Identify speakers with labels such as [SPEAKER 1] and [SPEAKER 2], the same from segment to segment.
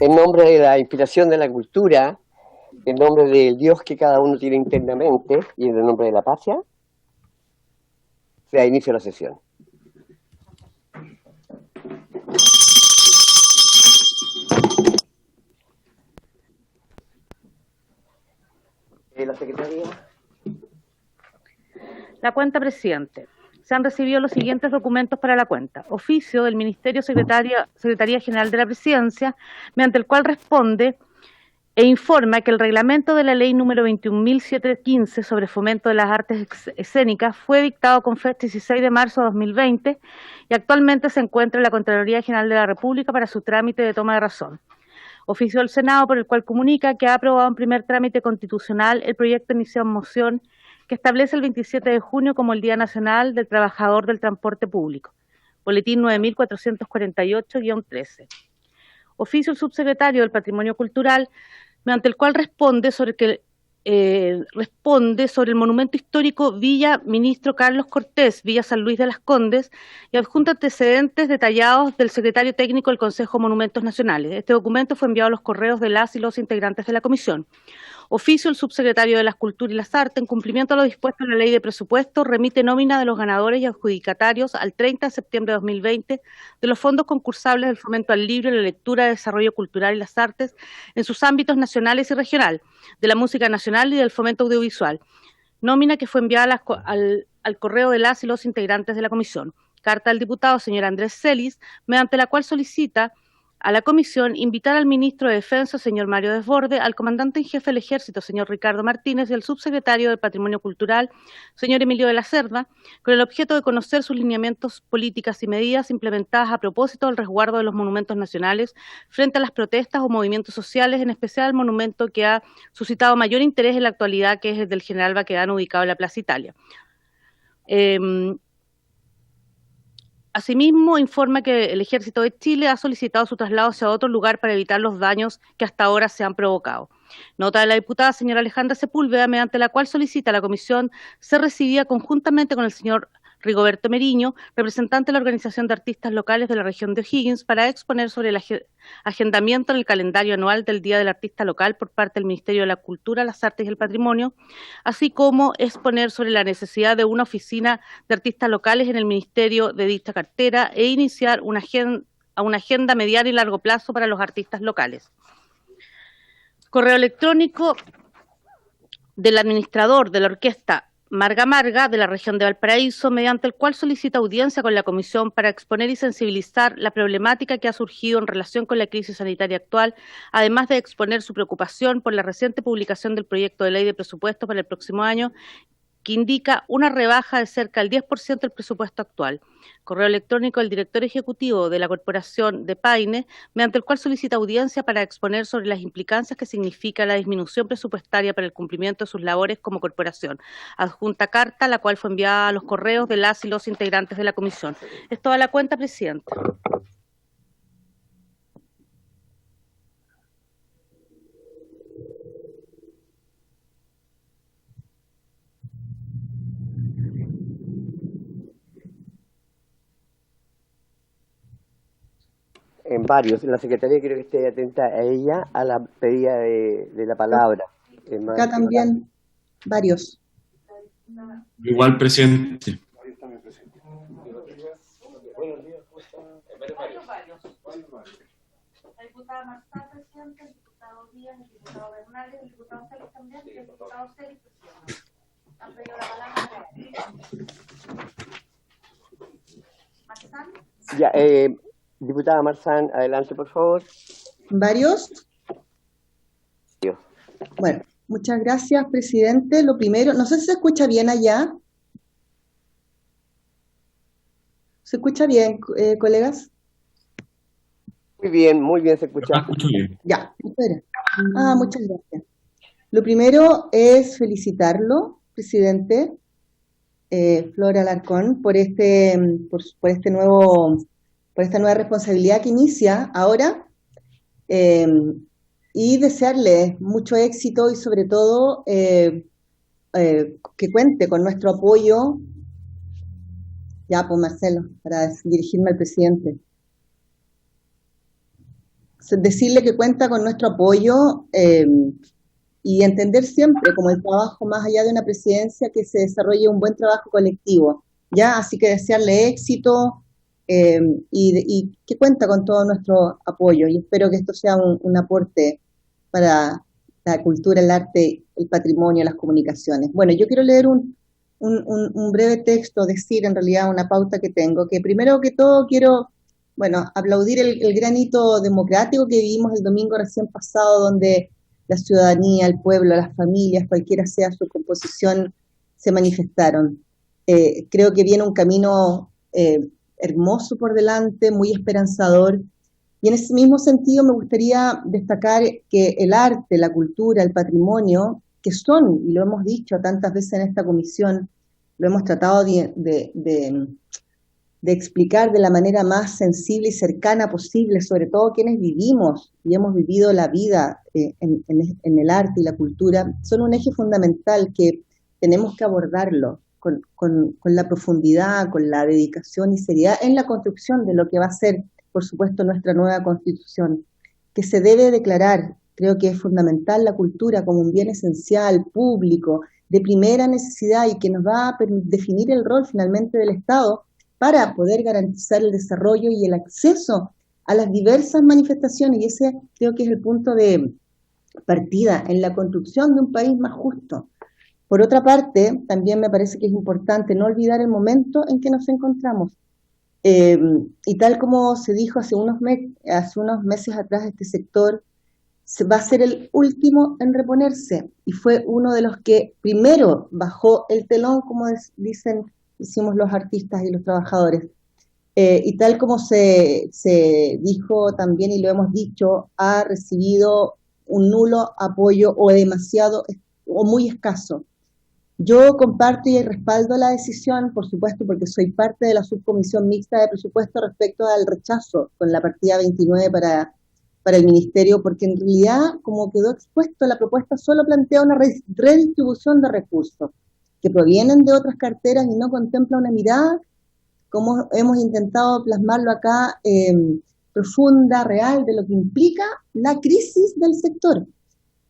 [SPEAKER 1] En nombre de la inspiración de la cultura, en nombre del Dios que cada uno tiene internamente y en el nombre de la patria, se da inicio a la sesión. La secretaria.
[SPEAKER 2] La cuenta, presidente. Se han recibido los siguientes documentos para la cuenta. Oficio del Ministerio Secretaría General de la Presidencia, mediante el cual responde e informa que el reglamento de la ley número 21.715 sobre fomento de las artes escénicas fue dictado con fecha 16 de marzo de 2020 y actualmente se encuentra en la Contraloría General de la República para su trámite de toma de razón. Oficio del Senado por el cual comunica que ha aprobado en primer trámite constitucional el proyecto iniciado en moción que establece el 27 de junio como el Día Nacional del Trabajador del Transporte Público, boletín 9448-13. Oficio del Subsecretario del Patrimonio Cultural, mediante el cual responde sobre el monumento histórico Villa Ministro Carlos Cortés, Villa San Luis de las Condes, y adjunta antecedentes detallados del secretario técnico del Consejo de Monumentos Nacionales. Este documento fue enviado a los correos de las y los integrantes de la comisión. Oficio el subsecretario de las Culturas y las Artes, en cumplimiento a lo dispuesto en la Ley de Presupuesto, remite nómina de los ganadores y adjudicatarios al 30 de septiembre de 2020 de los fondos concursables del fomento al libro, la lectura, el desarrollo cultural y las artes en sus ámbitos nacionales y regional, de la música nacional y del fomento audiovisual. Nómina que fue enviada al correo de las y los integrantes de la comisión. Carta del diputado señor Andrés Celis, mediante la cual solicita a la comisión invitar al ministro de Defensa, señor Mario Desborde, al comandante en jefe del Ejército, señor Ricardo Martínez, y al subsecretario del Patrimonio Cultural, señor Emilio de la Cerda, con el objeto de conocer sus lineamientos, políticas y medidas implementadas a propósito del resguardo de los monumentos nacionales frente a las protestas o movimientos sociales, en especial el monumento que ha suscitado mayor interés en la actualidad, que es el del general Baquedano, ubicado en la Plaza Italia. Asimismo, informa que el Ejército de Chile ha solicitado su traslado hacia otro lugar para evitar los daños que hasta ahora se han provocado. Nota de la diputada señora Alejandra Sepúlveda, mediante la cual solicita a la comisión ser recibida conjuntamente con el señor Rigoberto Meriño, representante de la Organización de Artistas Locales de la región de O'Higgins, para exponer sobre el agendamiento en el calendario anual del Día del Artista Local por parte del Ministerio de la Cultura, las Artes y el Patrimonio, así como exponer sobre la necesidad de una oficina de artistas locales en el Ministerio de dicha cartera e iniciar una agenda mediana y largo plazo para los artistas locales. Correo electrónico del administrador de la orquesta Marga Marga, de la región de Valparaíso, mediante el cual solicita audiencia con la comisión para exponer y sensibilizar la problemática que ha surgido en relación con la crisis sanitaria actual, además de exponer su preocupación por la reciente publicación del proyecto de ley de presupuesto para el próximo año, que indica una rebaja de cerca del 10% del presupuesto actual. Correo electrónico del director ejecutivo de la Corporación de Paine, mediante el cual solicita audiencia para exponer sobre las implicancias que significa la disminución presupuestaria para el cumplimiento de sus labores como corporación. Adjunta carta, la cual fue enviada a los correos de las y los integrantes de la comisión. Es toda la cuenta, presidente.
[SPEAKER 1] En varios. La secretaria quiero que esté atenta a ella, a la pedida de la palabra.
[SPEAKER 3] Acá también, varios.
[SPEAKER 4] Igual, presidente.
[SPEAKER 2] La diputada Marzán, presidente, el diputado Díaz, el diputado Bernal, el diputado Celis también, y el diputado Celis, presidente. Han pedido la palabra. Marzán.
[SPEAKER 1] Ya, diputada Marzán, adelante, por favor.
[SPEAKER 3] ¿Varios?
[SPEAKER 1] Dios.
[SPEAKER 3] Bueno, muchas gracias, presidente. Lo primero, no sé si se escucha bien allá. ¿Se escucha bien, colegas?
[SPEAKER 1] Muy bien se escucha.
[SPEAKER 3] Ya, espera. Muchas gracias. Lo primero es felicitarlo, presidente Flor Alarcón, por esta nueva responsabilidad que inicia ahora, y desearle mucho éxito y sobre todo que cuente con nuestro apoyo. Ya, pues Marcelo, para dirigirme al presidente. decirle que cuenta con nuestro apoyo y entender siempre como el trabajo más allá de una presidencia que se desarrolle un buen trabajo colectivo, ¿ya? Así que desearle éxito y que cuenta con todo nuestro apoyo y espero que esto sea un aporte para la cultura, el arte, el patrimonio, las comunicaciones. Bueno, yo quiero leer un breve texto, decir en realidad una pauta que tengo, que primero que todo quiero, bueno, aplaudir el gran hito democrático que vivimos el domingo recién pasado, donde la ciudadanía, el pueblo, las familias, cualquiera sea su composición, se manifestaron. Creo que viene un camino hermoso por delante, muy esperanzador, y en ese mismo sentido me gustaría destacar que el arte, la cultura, el patrimonio, que son, y lo hemos dicho tantas veces en esta comisión, lo hemos tratado de explicar de la manera más sensible y cercana posible, sobre todo quienes vivimos y hemos vivido la vida en el arte y la cultura, son un eje fundamental que tenemos que abordarlo con la profundidad, con la dedicación y seriedad en la construcción de lo que va a ser, por supuesto, nuestra nueva Constitución, que se debe declarar, creo que es fundamental, la cultura como un bien esencial, público, de primera necesidad y que nos va a definir el rol finalmente del Estado para poder garantizar el desarrollo y el acceso a las diversas manifestaciones, y ese creo que es el punto de partida en la construcción de un país más justo. Por otra parte, también me parece que es importante no olvidar el momento en que nos encontramos. Y tal como se dijo hace unos meses atrás, este sector va a ser el último en reponerse, y fue uno de los que primero bajó el telón, como hicimos los artistas y los trabajadores. Y tal como se dijo también, y lo hemos dicho, ha recibido un nulo apoyo o demasiado o muy escaso. Yo comparto y respaldo la decisión, por supuesto, porque soy parte de la subcomisión mixta de presupuesto respecto al rechazo con la partida 29 para el Ministerio, porque en realidad, como quedó expuesto, la propuesta solo plantea una redistribución de recursos que provienen de otras carteras y no contempla una mirada, como hemos intentado plasmarlo acá, profunda, real, de lo que implica la crisis del sector.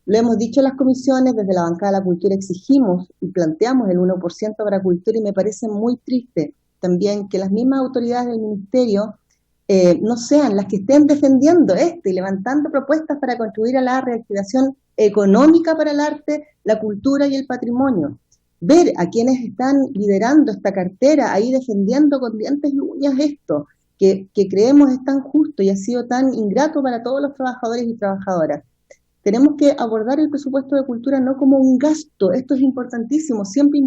[SPEAKER 3] Lo hemos dicho en las comisiones, desde la bancada de la cultura exigimos y planteamos el 1% para cultura, y me parece muy triste también que las mismas autoridades del ministerio no sean las que estén defendiendo esto y levantando propuestas para contribuir a la reactivación económica para el arte, la cultura y el patrimonio. Ver a quienes están liderando esta cartera ahí defendiendo con dientes y uñas esto, que creemos es tan justo y ha sido tan ingrato para todos los trabajadores y trabajadoras. Tenemos que abordar el presupuesto de cultura no como un gasto, esto es importantísimo, siempre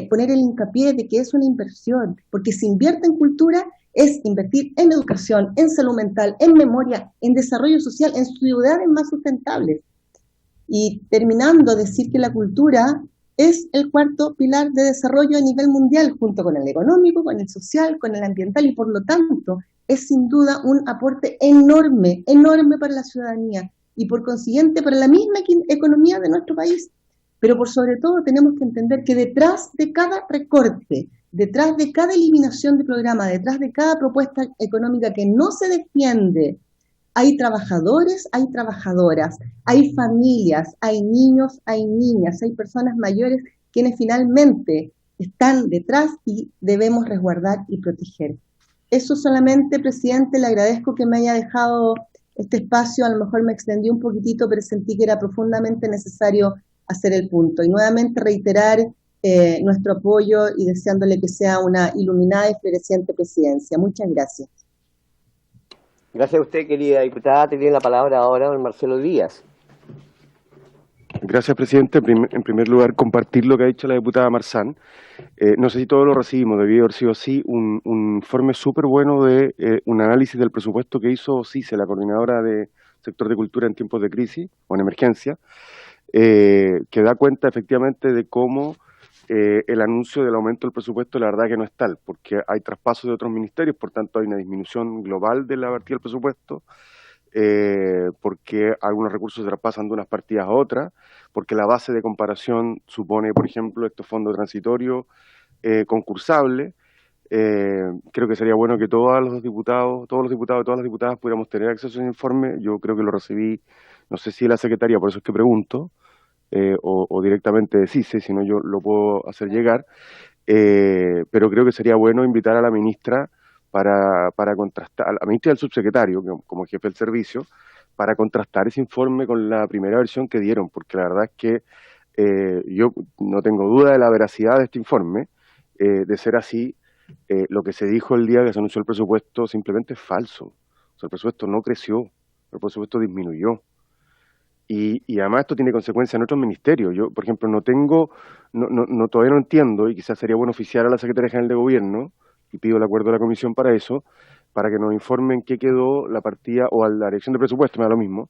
[SPEAKER 3] poner el hincapié de que es una inversión, porque si invierte en cultura es invertir en educación, en salud mental, en memoria, en desarrollo social, en ciudades más sustentables. Y terminando, decir que la cultura es el cuarto pilar de desarrollo a nivel mundial, junto con el económico, con el social, con el ambiental, y por lo tanto es sin duda un aporte enorme, enorme para la ciudadanía y por consiguiente para la misma economía de nuestro país. Pero por sobre todo tenemos que entender que detrás de cada recorte, detrás de cada eliminación de programa, detrás de cada propuesta económica que no se defiende, hay trabajadores, hay trabajadoras, hay familias, hay niños, hay niñas, hay personas mayores quienes finalmente están detrás y debemos resguardar y proteger. Eso solamente, presidente, le agradezco que me haya dejado este espacio, a lo mejor me extendí un poquitito, pero sentí que era profundamente necesario hacer el punto. Y nuevamente reiterar nuestro apoyo y deseándole que sea una iluminada y floreciente presidencia. Muchas gracias.
[SPEAKER 1] Gracias a usted, querida diputada. Tiene la palabra ahora don Marcelo Díaz.
[SPEAKER 5] Gracias, presidente. En primer lugar, compartir lo que ha dicho la diputada Marzán. No sé si todos lo recibimos, debió haber sido así, un informe súper bueno de un análisis del presupuesto que hizo CICE, la coordinadora de sector de cultura en tiempos de crisis o en emergencia, que da cuenta efectivamente de cómo el anuncio del aumento del presupuesto, la verdad que no es tal, porque hay traspasos de otros ministerios, por tanto hay una disminución global de la partida del presupuesto, porque algunos recursos se traspasan de unas partidas a otras, porque la base de comparación supone, por ejemplo, estos fondos transitorios concursables, Creo que sería bueno que todos los diputados y todas las diputadas pudiéramos tener acceso a ese informe. Yo creo que lo recibí, no sé si de la Secretaría, por eso es que pregunto, o directamente de CICE, si no yo lo puedo hacer llegar. Pero creo que sería bueno invitar a la ministra para contrastar, a la ministra y al subsecretario, como jefe del servicio, para contrastar ese informe con la primera versión que dieron, porque la verdad es que yo no tengo duda de la veracidad de este informe. De ser así, lo que se dijo el día que se anunció el presupuesto simplemente es falso. O sea, el presupuesto no creció, el presupuesto disminuyó. Y además esto tiene consecuencias en otros ministerios. Yo, por ejemplo, todavía no entiendo, y quizás sería bueno oficiar a la Secretaría General de Gobierno, y pido el acuerdo de la Comisión para eso, para que nos informen qué quedó la partida, o a la dirección de presupuesto, me da lo mismo,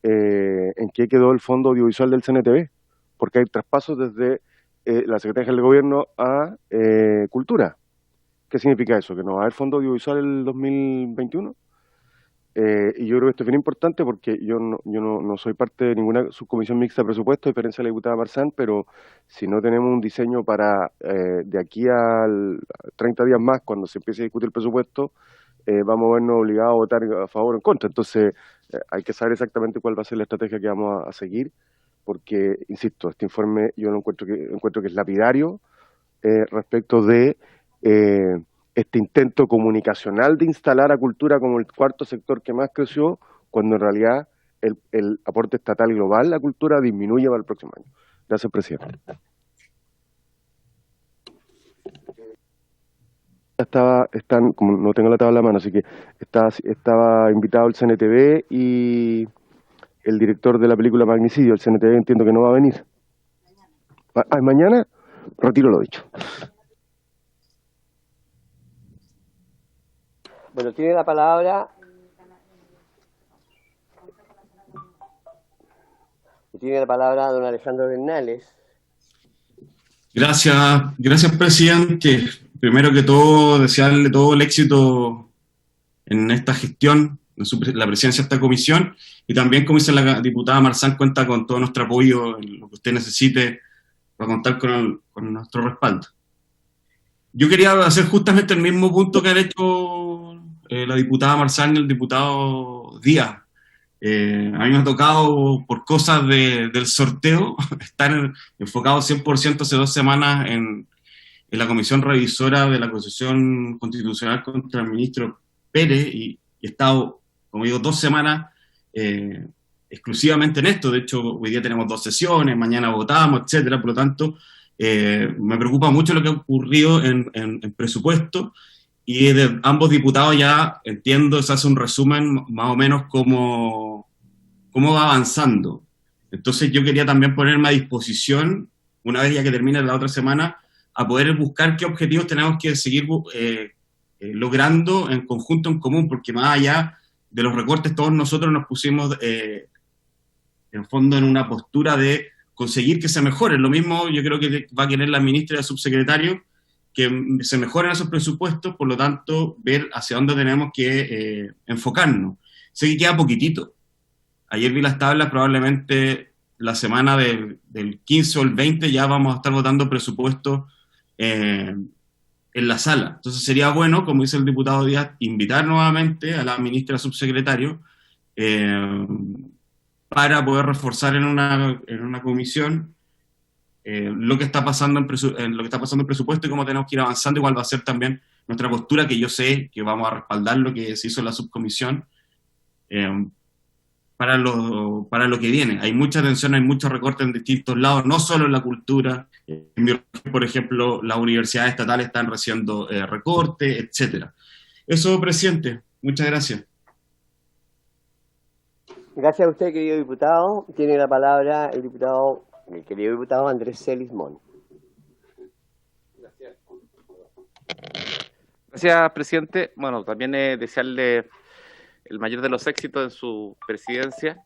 [SPEAKER 5] en qué quedó el fondo audiovisual del CNTV, porque hay traspasos desde la Secretaría General de Gobierno a Cultura. ¿Qué significa eso? ¿Que no va a haber fondo audiovisual el 2021? Y yo creo que esto es bien importante porque yo no soy parte de ninguna subcomisión mixta de presupuesto, a diferencia de la diputada Marzán, pero si no tenemos un diseño para de aquí al 30 días más, cuando se empiece a discutir el presupuesto, vamos a vernos obligados a votar a favor o en contra. Entonces, hay que saber exactamente cuál va a ser la estrategia que vamos a seguir, porque, insisto, este informe yo lo encuentro que es lapidario respecto de este intento comunicacional de instalar a cultura como el cuarto sector que más creció, cuando en realidad el aporte estatal global a cultura disminuye para el próximo año. Gracias, presidente. Como no tengo la tabla a la mano, así que estaba invitado el CNTV y el director de la película Magnicidio. El CNTV entiendo que no va a venir. ¿Mañana? Retiro lo dicho.
[SPEAKER 1] Bueno, tiene la palabra. Tiene la palabra don Alejandro Bernales.
[SPEAKER 4] Gracias, presidente. Primero que todo, desearle todo el éxito en esta gestión, en la presidencia de esta comisión, y también, como dice la diputada Marzán, cuenta con todo nuestro apoyo en lo que usted necesite para contar con nuestro respaldo. Yo quería hacer justamente el mismo punto que han hecho la diputada Marzán y el diputado Díaz. A mí me ha tocado, por cosas del sorteo, estar enfocado 100% hace 2 semanas en la comisión revisora de la acusación constitucional contra el ministro Pérez, y he estado, como digo, 2 semanas exclusivamente en esto. De hecho, hoy día tenemos 2 sesiones, mañana votamos, etcétera. Por lo tanto, me preocupa mucho lo que ha ocurrido en presupuesto, y de ambos diputados ya entiendo, se hace un resumen más o menos cómo va avanzando. Entonces yo quería también ponerme a disposición, una vez ya que termine la otra semana, a poder buscar qué objetivos tenemos que seguir logrando en conjunto, en común, porque más allá de los recortes, todos nosotros nos pusimos en fondo en una postura de conseguir que se mejoren. Lo mismo yo creo que va a querer la ministra y el subsecretario, que se mejoren esos presupuestos, por lo tanto, ver hacia dónde tenemos que enfocarnos. Sé que queda poquitito. Ayer vi las tablas, probablemente la semana del 15 o el 20 ya vamos a estar votando presupuestos en la sala. Entonces sería bueno, como dice el diputado Díaz, invitar nuevamente a la ministra subsecretario para poder reforzar en una comisión lo que está pasando en presupuesto y cómo tenemos que ir avanzando, y cuál va a ser también nuestra postura, que yo sé que vamos a respaldar lo que se hizo en la subcomisión para lo que viene. Hay mucha tensión, hay muchos recortes en distintos lados, no solo en la cultura. Por ejemplo, las universidades estatales están recibiendo recortes, etcétera. Eso, presidente. Muchas gracias.
[SPEAKER 1] Gracias a usted, querido diputado. Tiene la palabra el querido diputado Andrés Celismón.
[SPEAKER 6] Gracias, presidente. Bueno, también desearle el mayor de los éxitos en su presidencia,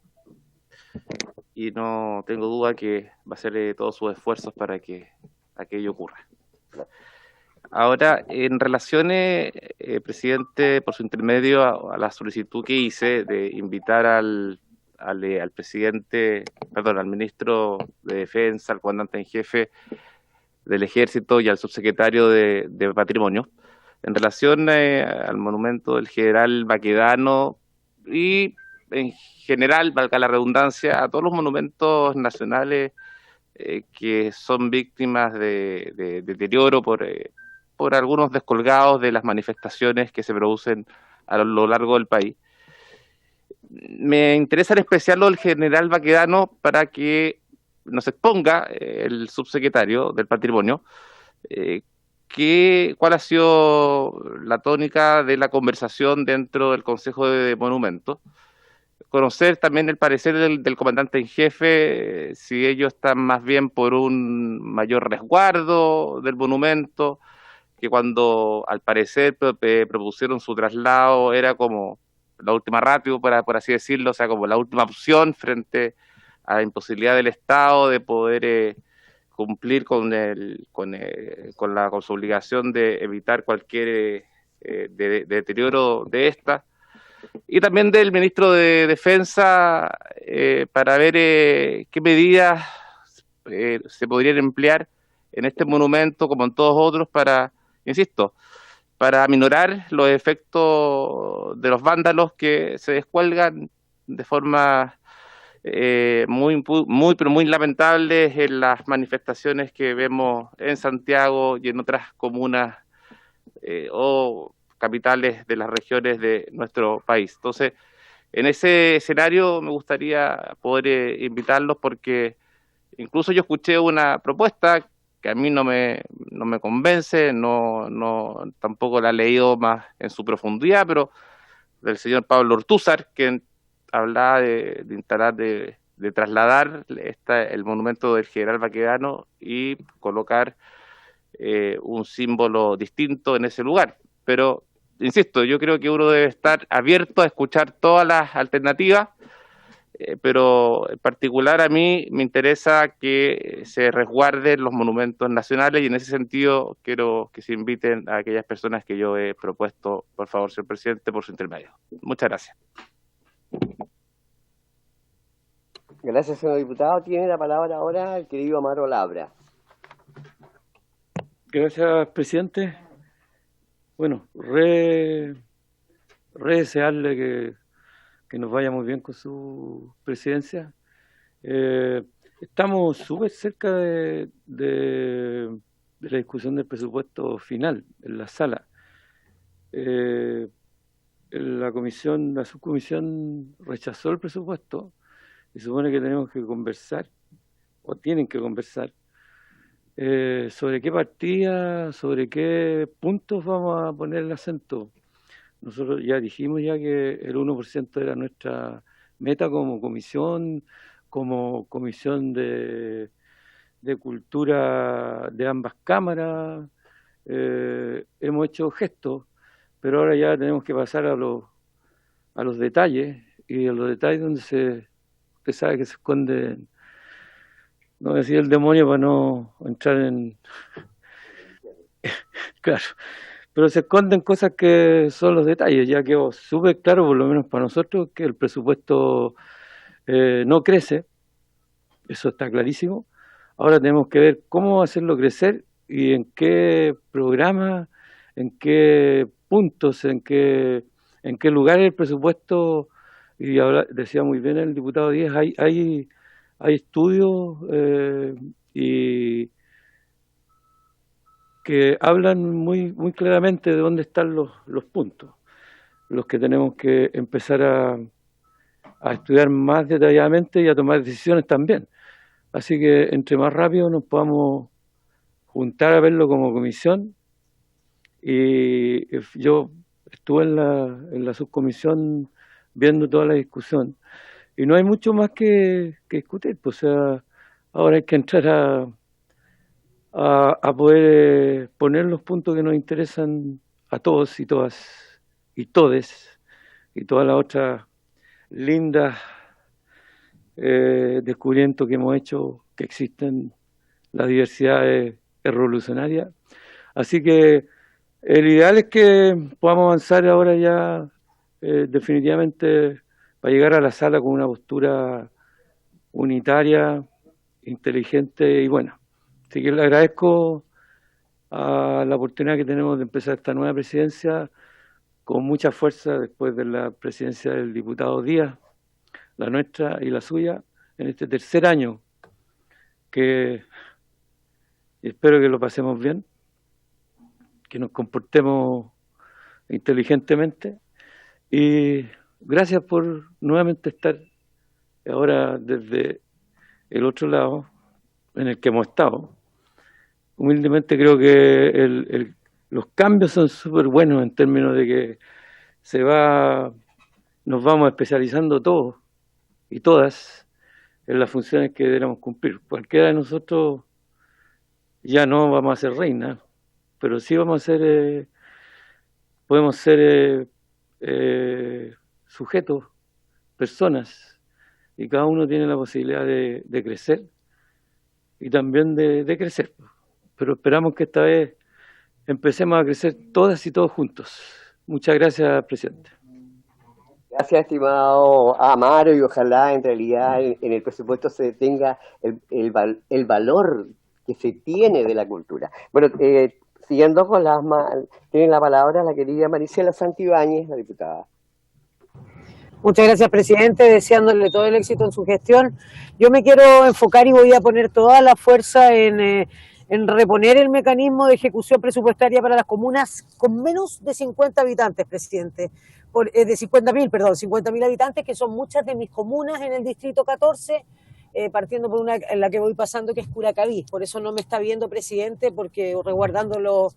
[SPEAKER 6] y no tengo duda que va a hacer todos sus esfuerzos para que aquello ocurra. Ahora, en relaciones, presidente, por su intermedio, a la solicitud que hice de invitar al ministro de Defensa, al comandante en jefe del Ejército y al subsecretario de Patrimonio, En relación al monumento del general Baquedano y en general, valga la redundancia, a todos los monumentos nacionales que son víctimas de deterioro por algunos descolgados de las manifestaciones que se producen a lo largo del país. Me interesa en especial lo del general Baquedano para que nos exponga el subsecretario del Patrimonio cuál ha sido la tónica de la conversación dentro del Consejo de Monumentos. Conocer también el parecer del comandante en jefe, si ellos están más bien por un mayor resguardo del monumento, que cuando al parecer propusieron su traslado era como la última ratio, por así decirlo, o sea, como la última opción frente a la imposibilidad del Estado de poder cumplir con su obligación de evitar cualquier deterioro de esta. Y también del ministro de Defensa para ver qué medidas se podrían emplear en este monumento, como en todos otros, para, insisto, para aminorar los efectos de los vándalos que se descuelgan de forma pero muy lamentables en las manifestaciones que vemos en Santiago y en otras comunas o capitales de las regiones de nuestro país. Entonces, en ese escenario me gustaría poder invitarlos porque incluso yo escuché una propuesta que a mí no me convence, tampoco la he leído más en su profundidad, pero del señor Pablo Ortúzar, que hablaba de trasladar el monumento del general Baquedano y colocar un símbolo distinto en ese lugar. Pero, insisto, yo creo que uno debe estar abierto a escuchar todas las alternativas, pero en particular a mí me interesa que se resguarden los monumentos nacionales y en ese sentido quiero que se inviten a aquellas personas que yo he propuesto, por favor, señor presidente, por su intermedio. Muchas gracias.
[SPEAKER 1] Gracias, señor diputado. Tiene la palabra ahora el querido Amaro Labra.
[SPEAKER 7] Gracias, presidente. Bueno, desearle que nos vaya muy bien con su presidencia. Estamos súper cerca de la discusión del presupuesto final en la sala. La subcomisión rechazó el presupuesto y supone que tenemos que conversar, o tienen que conversar, sobre qué partida, sobre qué puntos vamos a poner el acento. Nosotros ya dijimos que el 1% era nuestra meta como comisión de cultura de ambas cámaras. Hemos hecho gestos, pero ahora ya tenemos que pasar a los detalles, y a los detalles donde usted sabe que se esconde, no voy a decir el demonio para no entrar en... Claro, pero se esconden cosas que son los detalles. Ya quedó súper claro, por lo menos para nosotros, que el presupuesto no crece, eso está clarísimo. Ahora tenemos que ver cómo hacerlo crecer y en qué programa, en qué puntos, en qué lugar el presupuesto. Y ahora decía muy bien el diputado Díaz, hay estudios y que hablan muy claramente de dónde están los puntos, los que tenemos que empezar a estudiar más detalladamente y a tomar decisiones también. Así que entre más rápido nos podamos juntar a verlo como comisión. Y yo estuve en la subcomisión viendo toda la discusión y no hay mucho más que discutir, pues, o sea, ahora hay que entrar a poder poner los puntos que nos interesan a todos y todas y todes y todas las otras lindas descubrimientos que hemos hecho, que existen, la diversidad es revolucionaria. Así que el ideal es que podamos avanzar ahora ya definitivamente para llegar a la sala con una postura unitaria, inteligente y buena. Así que le agradezco a la oportunidad que tenemos de empezar esta nueva presidencia con mucha fuerza después de la presidencia del diputado Díaz, la nuestra y la suya, en este tercer año, que espero que lo pasemos bien, que nos comportemos inteligentemente, y gracias por nuevamente estar ahora desde el otro lado en el que hemos estado. Humildemente creo que los cambios son súper buenos en términos de que nos vamos especializando todos y todas en las funciones que debemos cumplir. Cualquiera de nosotros ya no vamos a ser reinas, pero sí vamos a ser, podemos ser sujetos, personas, y cada uno tiene la posibilidad de crecer y también de crecer. Pero esperamos que esta vez empecemos a crecer todas y todos juntos. Muchas gracias, presidente.
[SPEAKER 1] Gracias, estimado Amaro, y ojalá en realidad en el presupuesto se tenga el valor que se tiene de la cultura. Bueno, siguiendo con tiene la palabra la querida Maricela Santibáñez, la diputada.
[SPEAKER 8] Muchas gracias, presidente, deseándole todo el éxito en su gestión. Yo me quiero enfocar y voy a poner toda la fuerza en reponer el mecanismo de ejecución presupuestaria para las comunas con menos de 50 habitantes, presidente. De 50.000 habitantes, que son muchas de mis comunas en el distrito 14, partiendo por una en la que voy pasando, que es Curacaví. Por eso no me está viendo, presidente, porque resguardando los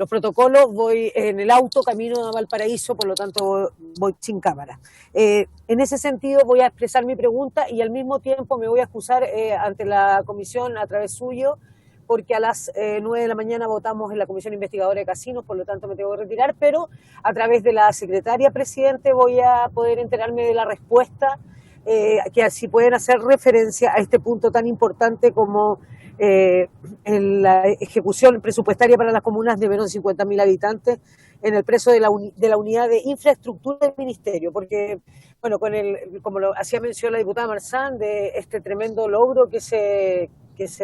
[SPEAKER 8] protocolos voy en el auto camino a Valparaíso, por lo tanto voy sin cámara. En ese sentido voy a expresar mi pregunta y al mismo tiempo me voy a excusar ante la comisión a través suyo, porque a las 9 de la mañana votamos en la Comisión Investigadora de Casinos, por lo tanto me tengo que retirar, pero a través de la secretaria, presidente, voy a poder enterarme de la respuesta, que así pueden hacer referencia a este punto tan importante como en la ejecución presupuestaria para las comunas de menos de 50.000 habitantes en el precio de la unidad de infraestructura del ministerio, porque, bueno, como lo hacía mención la diputada Marzán, de este tremendo logro que se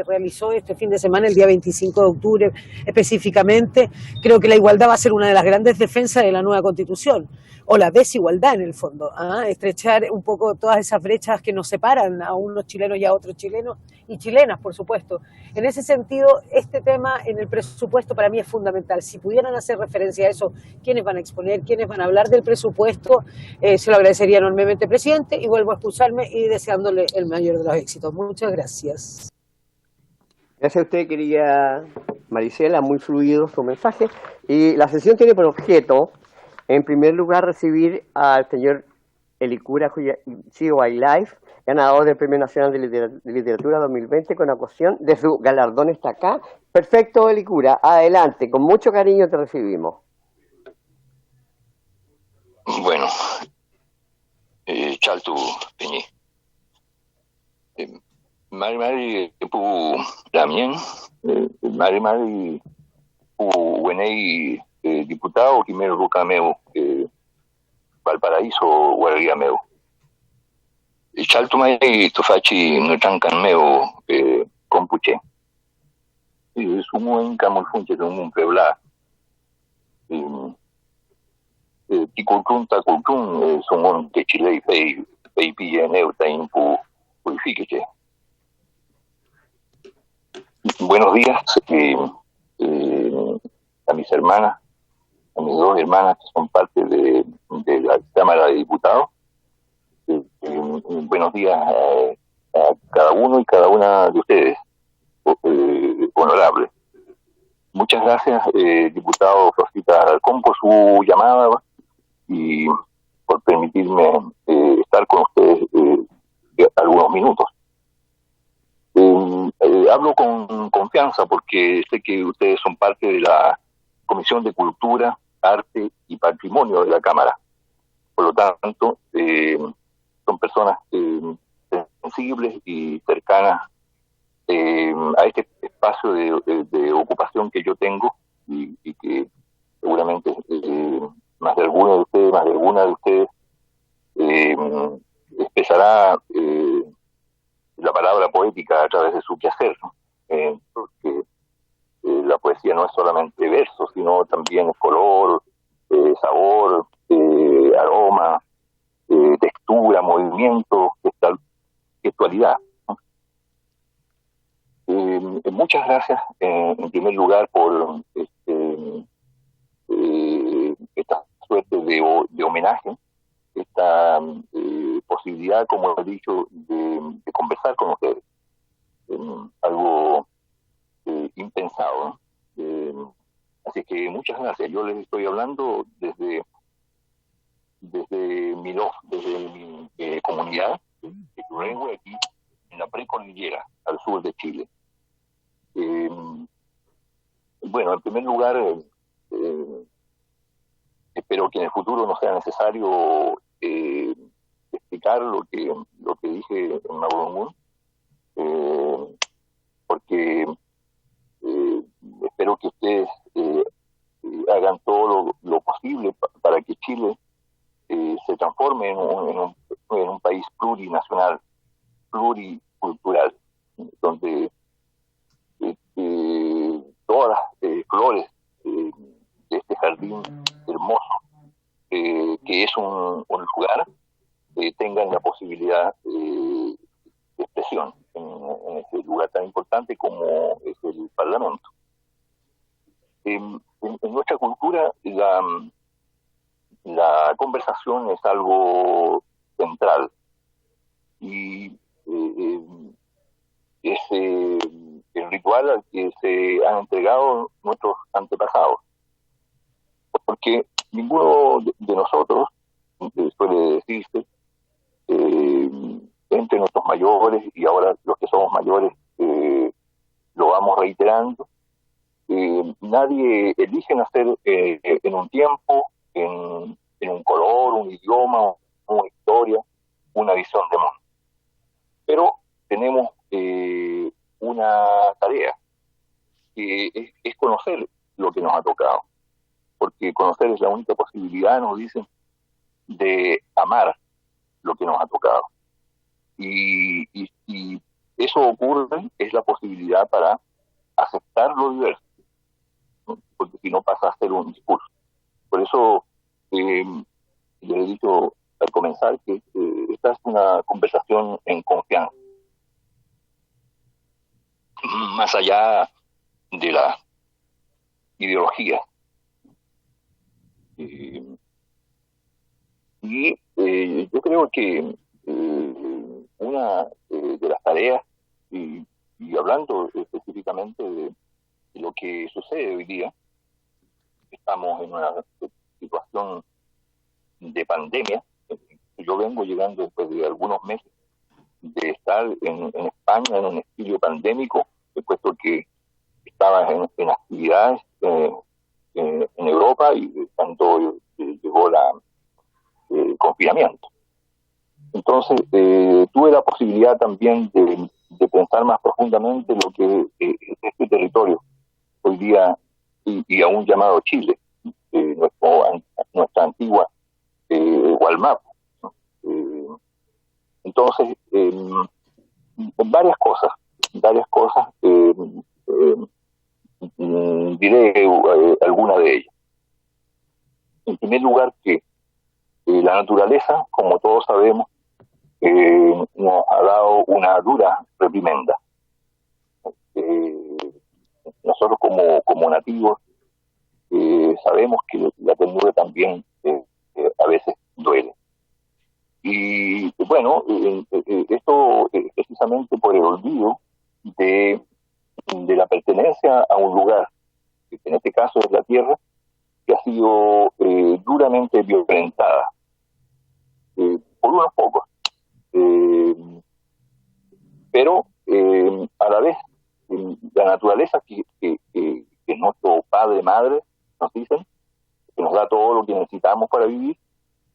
[SPEAKER 8] realizó este fin de semana, el día 25 de octubre específicamente, creo que la igualdad va a ser una de las grandes defensas de la nueva Constitución, o la desigualdad en el fondo, estrechar un poco todas esas brechas que nos separan a unos chilenos y a otros chilenos y chilenas, por supuesto. En ese sentido, este tema en el presupuesto para mí es fundamental. Si pudieran hacer referencia a eso, ¿quiénes van a exponer? ¿Quiénes van a hablar del presupuesto? Se lo agradecería enormemente, presidente, y vuelvo a excusarme y deseándole el mayor de los éxitos. Muchas gracias.
[SPEAKER 1] Gracias a usted, querida Maricela, muy fluido su mensaje. Y la sesión tiene por objeto, en primer lugar, recibir al señor Elicura Chio Wildlife, ganador del Premio Nacional de Literatura 2020, con ocasión de su galardón está acá. Perfecto, Elicura, adelante, con mucho cariño te recibimos.
[SPEAKER 9] Bueno, Chaltu Peñi. Mari pu Damien, Mari pu Wenei diputado primero Rucameu Valparaíso Guardiameu. Chaltu mai tofachi no tancanmeu compuche. Sumo en camulfunche de un prebla. Ticultun tacultun somon de Chile pei pilleneu tain pu purifique. Buenos días a mis hermanas, a mis dos hermanas que son parte de la Cámara de Diputados. Buenos días a cada uno y cada una de ustedes, honorables. Muchas gracias, diputado Rosita Alarcón, por su llamada y por permitirme estar con ustedes algunos minutos. Hablo con confianza porque sé que ustedes son parte de la Comisión de Cultura, Arte y Patrimonio de la Cámara. Por lo tanto, son personas sensibles y cercanas a este espacio de ocupación que yo tengo y que seguramente más de alguno de ustedes, más de alguna de ustedes expresará la palabra poética a través de su quehacer, ¿no? Porque la poesía poesía no es solamente verso, sino también color, sabor, aroma, textura, movimiento, gestualidad. Muchas gracias, en primer lugar, por esta suerte de homenaje, esta posibilidad, como he dicho, de conversar con ustedes. Algo impensado, ¿no? Así que muchas gracias. Yo les estoy hablando desde mi comunidad de Turengüe, aquí en la precordillera, al sur de Chile. Bueno, en primer lugar, espero que en el futuro no sea necesario explicar lo que dije en Mabungun, porque espero que ustedes hagan todo lo posible para que Chile se transforme en un país plurinacional, pluricultural, donde todas las flores de este jardín hermoso, que es un lugar, tengan la posibilidad de expresión en ese lugar tan importante como es el Parlamento. En nuestra cultura la conversación es algo central y es el ritual al que se han entregado nuestros antepasados, porque ninguno de nosotros, suele decirse, entre nuestros mayores y ahora los que somos mayores lo vamos reiterando, nadie elige nacer en un tiempo, en un color, un idioma, una historia, una visión de mundo. Pero tenemos una tarea, que es conocer lo que nos ha tocado, porque conocer es la única posibilidad, nos dicen, de amar lo que nos ha tocado. Y eso ocurre, es la posibilidad para aceptar lo diverso, ¿no? Porque si no pasa a ser un discurso. Por eso les he dicho al comenzar que esta es una conversación en confianza, más allá de la ideología. Yo creo que una de las tareas, y hablando específicamente de lo que sucede hoy día, estamos en una situación de pandemia. Yo vengo llegando después de algunos meses de estar en España en un exilio pandémico, puesto que estaba en actividades en Europa y cuando llegó el confinamiento. Entonces tuve la posibilidad también de pensar más profundamente lo que este territorio hoy día y aún llamado Chile, nuestra antigua Gualmapu, ¿no? Entonces varias cosas diré alguna de ellas. En primer lugar, que la naturaleza, como todos sabemos, nos ha dado una dura reprimenda. Nosotros como nativos sabemos que la ternura también a veces duele. Y bueno, esto precisamente por el olvido de la pertenencia a un lugar, que en este caso es la tierra, que ha sido duramente violentada por unos pocos. Pero a la vez la naturaleza que nuestro padre, madre, nos dicen, que nos da todo lo que necesitamos para vivir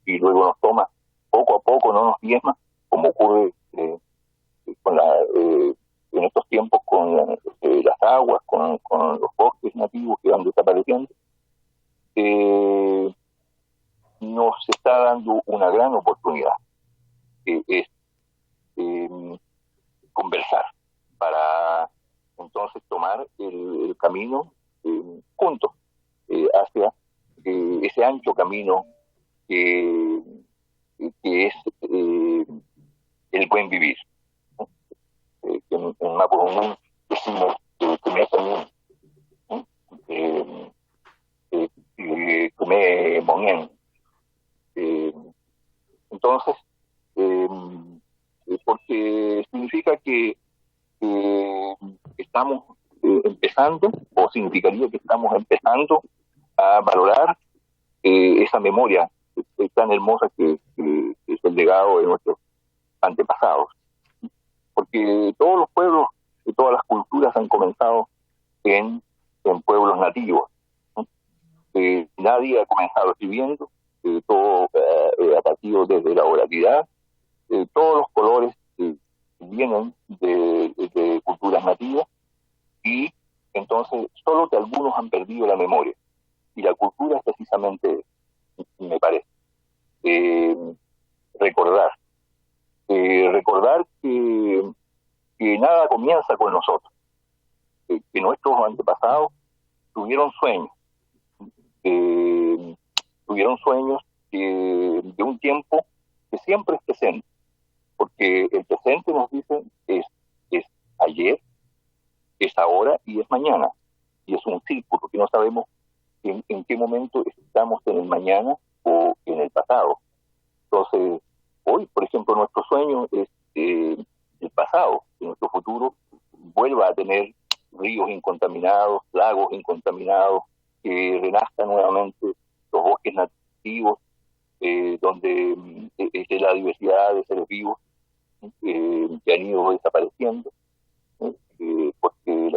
[SPEAKER 9] y luego nos toma poco a poco, no nos diezma, como ocurre en estos tiempos con las aguas, con los bosques nativos que van desapareciendo. Nos está dando una gran oportunidad, es conversar para entonces tomar el camino juntos hacia ese ancho camino que es el buen vivir. Que en Mapudungun decimos que monien. Entonces, porque significa que estamos empezando, o significaría que estamos empezando a valorar esa memoria tan hermosa que es el legado de nuestros antepasados. Porque todos los pueblos y todas las culturas han comenzado en pueblos nativos. Nadie ha comenzado escribiendo, todo ha partido desde la oralidad. Todos los colores vienen de culturas nativas, y entonces solo que algunos han perdido la memoria. Y la cultura es precisamente, me parece, recordar que nada comienza con nosotros, que nuestros antepasados tuvieron sueños de un tiempo que siempre es presente, porque el presente nos dice es ayer, es ahora y es mañana, y es un círculo que no sabemos en qué momento estamos en el mañana o en el pasado. Entonces, hoy, por ejemplo, nuestro sueño es el pasado, que nuestro futuro vuelva a tener ríos incontaminados, lagos incontaminados, que renazcan nuevamente los bosques nativos, donde esté la diversidad de seres vivos que han ido desapareciendo, porque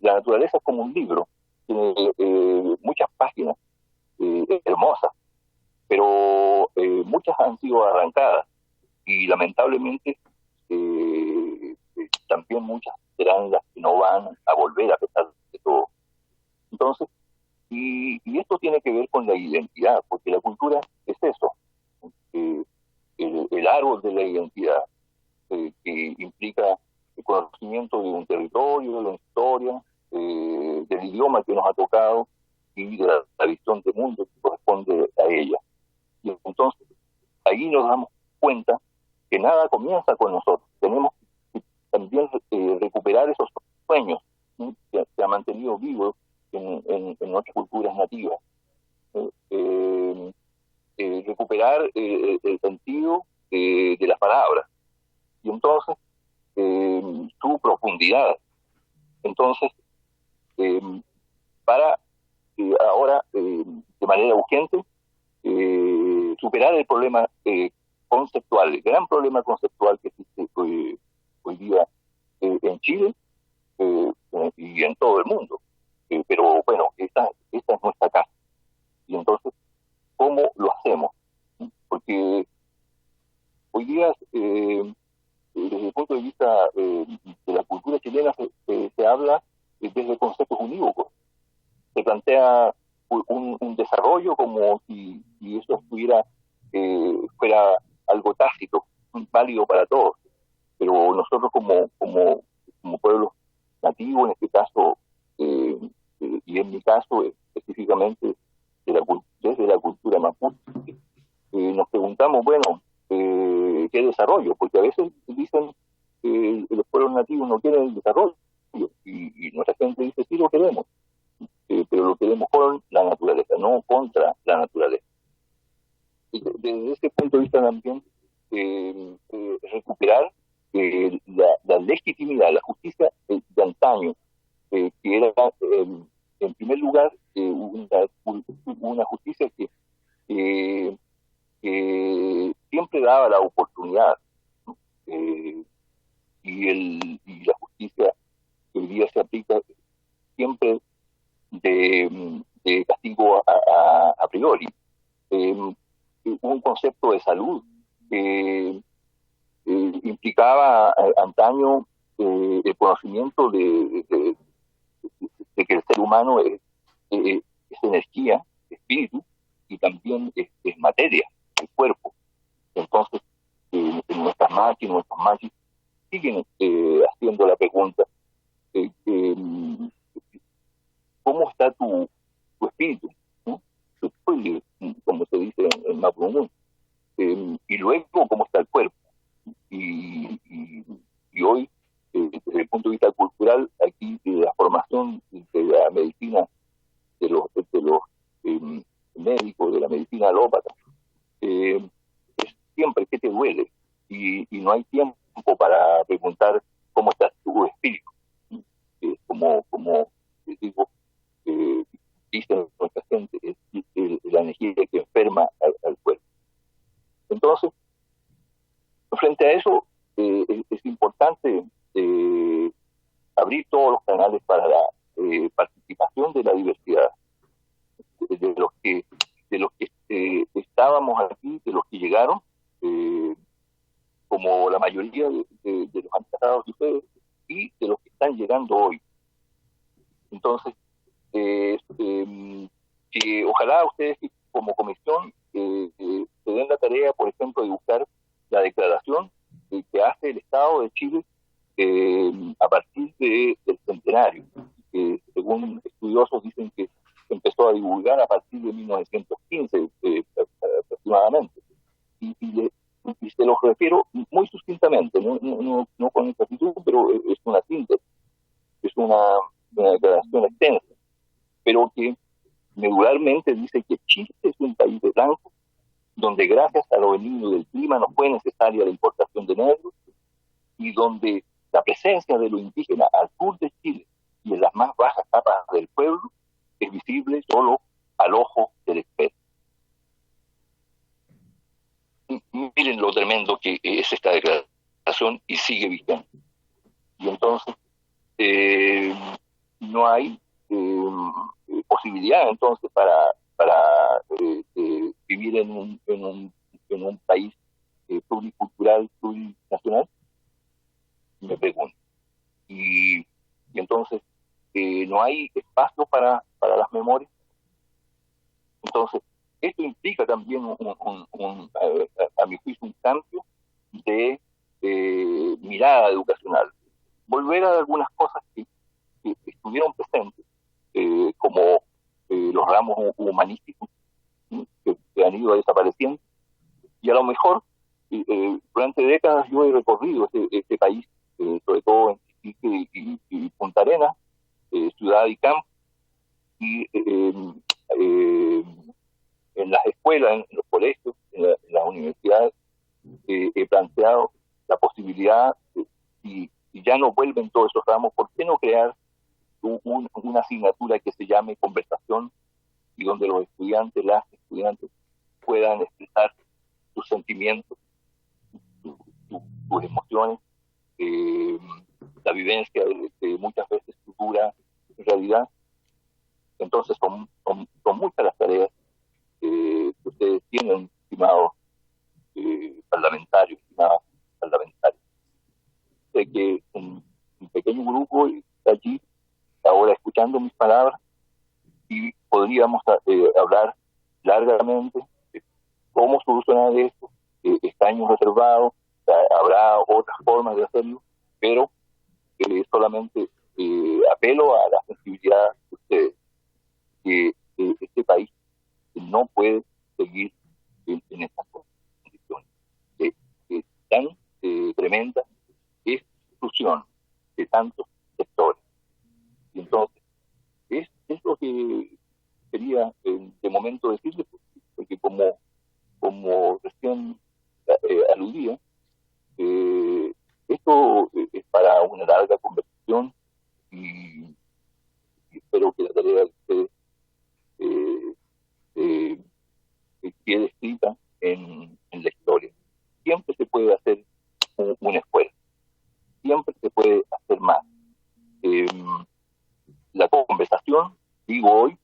[SPEAKER 9] la naturaleza es como un libro, tiene muchas páginas hermosas, pero muchas han sido arrancadas, y lamentablemente también muchas serán las que no van a volver a pesar de todo. Entonces, y esto tiene que ver con la identidad, porque la cultura es eso, el árbol de la identidad, que implica el conocimiento de un territorio, de una historia, del idioma que nos ha tocado y de la visión del mundo que corresponde a ella. Y entonces, ahí nos damos cuenta que nada comienza con nosotros. Tenemos que también recuperar esos sueños que se han mantenido vivos en nuestras culturas nativas. Recuperar el sentido de las palabras, y entonces su profundidad. Entonces, para ahora, de manera urgente, superar el problema conceptual, el gran problema conceptual que existe hoy día en Chile y en todo el mundo. Pero bueno, esta es nuestra casa. Y entonces, ¿cómo lo hacemos? Porque hoy día, desde el punto de vista de la cultura chilena, se habla desde conceptos unívocos. Se plantea un desarrollo como si eso fuera algo tácito, válido para todos. Pero nosotros como pueblos nativos, en este caso, y en mi caso específicamente desde la cultura mapuche, nos preguntamos, bueno, ¿qué desarrollo? Porque a veces dicen que los pueblos nativos no quieren el desarrollo, y nuestra gente dice sí lo queremos, pero lo queremos con la naturaleza, no contra la naturaleza. Y desde ese punto de vista también, recuperar la legitimidad, la justicia de antaño, que era en primer lugar una justicia que siempre daba la oportunidad, y la justicia que hoy día se aplica siempre de castigo a priori. Un concepto de salud que implicaba antaño el conocimiento de que el ser humano es energía, espíritu, y también es materia, el cuerpo. Entonces, nuestras máquinas, nuestros machis siguen haciendo la pregunta, cómo está tu espíritu, ¿no? Tu espíritu, como se dice en Mapudungun, y luego cómo está el cuerpo. Y hoy, desde el punto de vista cultural, aquí la formación de la medicina, de los médicos, de la medicina alópata, es siempre qué te duele, y no hay tiempo para preguntar cómo está tu espíritu. Como les digo, dice nuestra gente, es la energía que enferma al cuerpo. Entonces, frente a eso, es importante abrir todos los canales para la participación de la diversidad, de los que estábamos aquí, de los que llegaron, como la mayoría de los antepasados de ustedes, y de los que están llegando hoy. Entonces, que ojalá ustedes como comisión se den la tarea, por ejemplo, de buscar la declaración que hace el Estado de Chile a partir del centenario, que según estudiosos dicen que empezó a divulgar a partir de 1915 aproximadamente. Y se los refiero muy sucintamente, no con exactitud, pero es una síntesis, es una declaración extensa, pero que medularmente dice que Chile es un país de blancos, donde gracias a lo benigno del clima no fue necesaria la importación de negros, y donde la presencia de lo indígena al sur de Chile y en las más bajas capas del pueblo es visible solo al ojo del experto. Miren lo tremendo que es esta declaración y sigue vigente. Y entonces no hay posibilidad entonces para vivir en un país pluricultural, plurinacional, me pregunto. Y entonces no hay espacio para las memorias. Entonces, esto implica también a mi juicio un cambio de mirada educacional. Volver a algunas cosas que estuvieron presentes, como los ramos humanísticos, que han ido desapareciendo, y a lo mejor durante décadas yo he recorrido este país, sobre todo en Iquique y Punta Arenas, ciudad y campo, y en las escuelas, en los colegios, en las universidades, he planteado la posibilidad, y ya no vuelven todos esos ramos, ¿por qué no crear una asignatura que se llame conversación, y donde los estudiantes, las estudiantes, puedan expresar sus sentimientos, sus emociones, la vivencia de muchas veces su dura realidad? Entonces son muchas las tareas que ustedes tienen, estimados parlamentarios, estimadas parlamentarias. Sé que un pequeño grupo está allí ahora escuchando mis palabras, y podríamos hablar largamente de cómo solucionar esto, escaños reservados, habrá otras formas de hacerlo, pero solamente apelo a la sensibilidad de ustedes, que este país no puede seguir en estas condiciones tan tremenda exclusión de tantos sectores. Y entonces, es lo que quería de momento decirles, porque como recién aludía, esto es para una larga conversación, y espero que la tarea de ustedes quede escrita en la historia. Siempre se puede hacer un esfuerzo, siempre se puede hacer más. La conversación, digo hoy,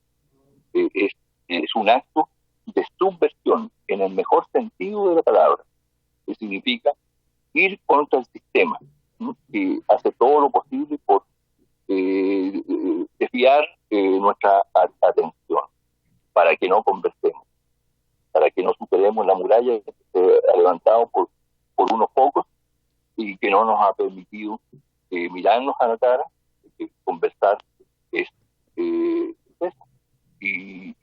[SPEAKER 9] es un acto de subversión en el mejor sentido de la palabra, que significa ir contra el sistema, ¿no? Que hace todo lo posible por desviar nuestra atención, para que no conversemos, para que no superemos la muralla que se ha levantado por unos pocos, y que no nos ha permitido mirarnos a la cara, que conversar es eso, y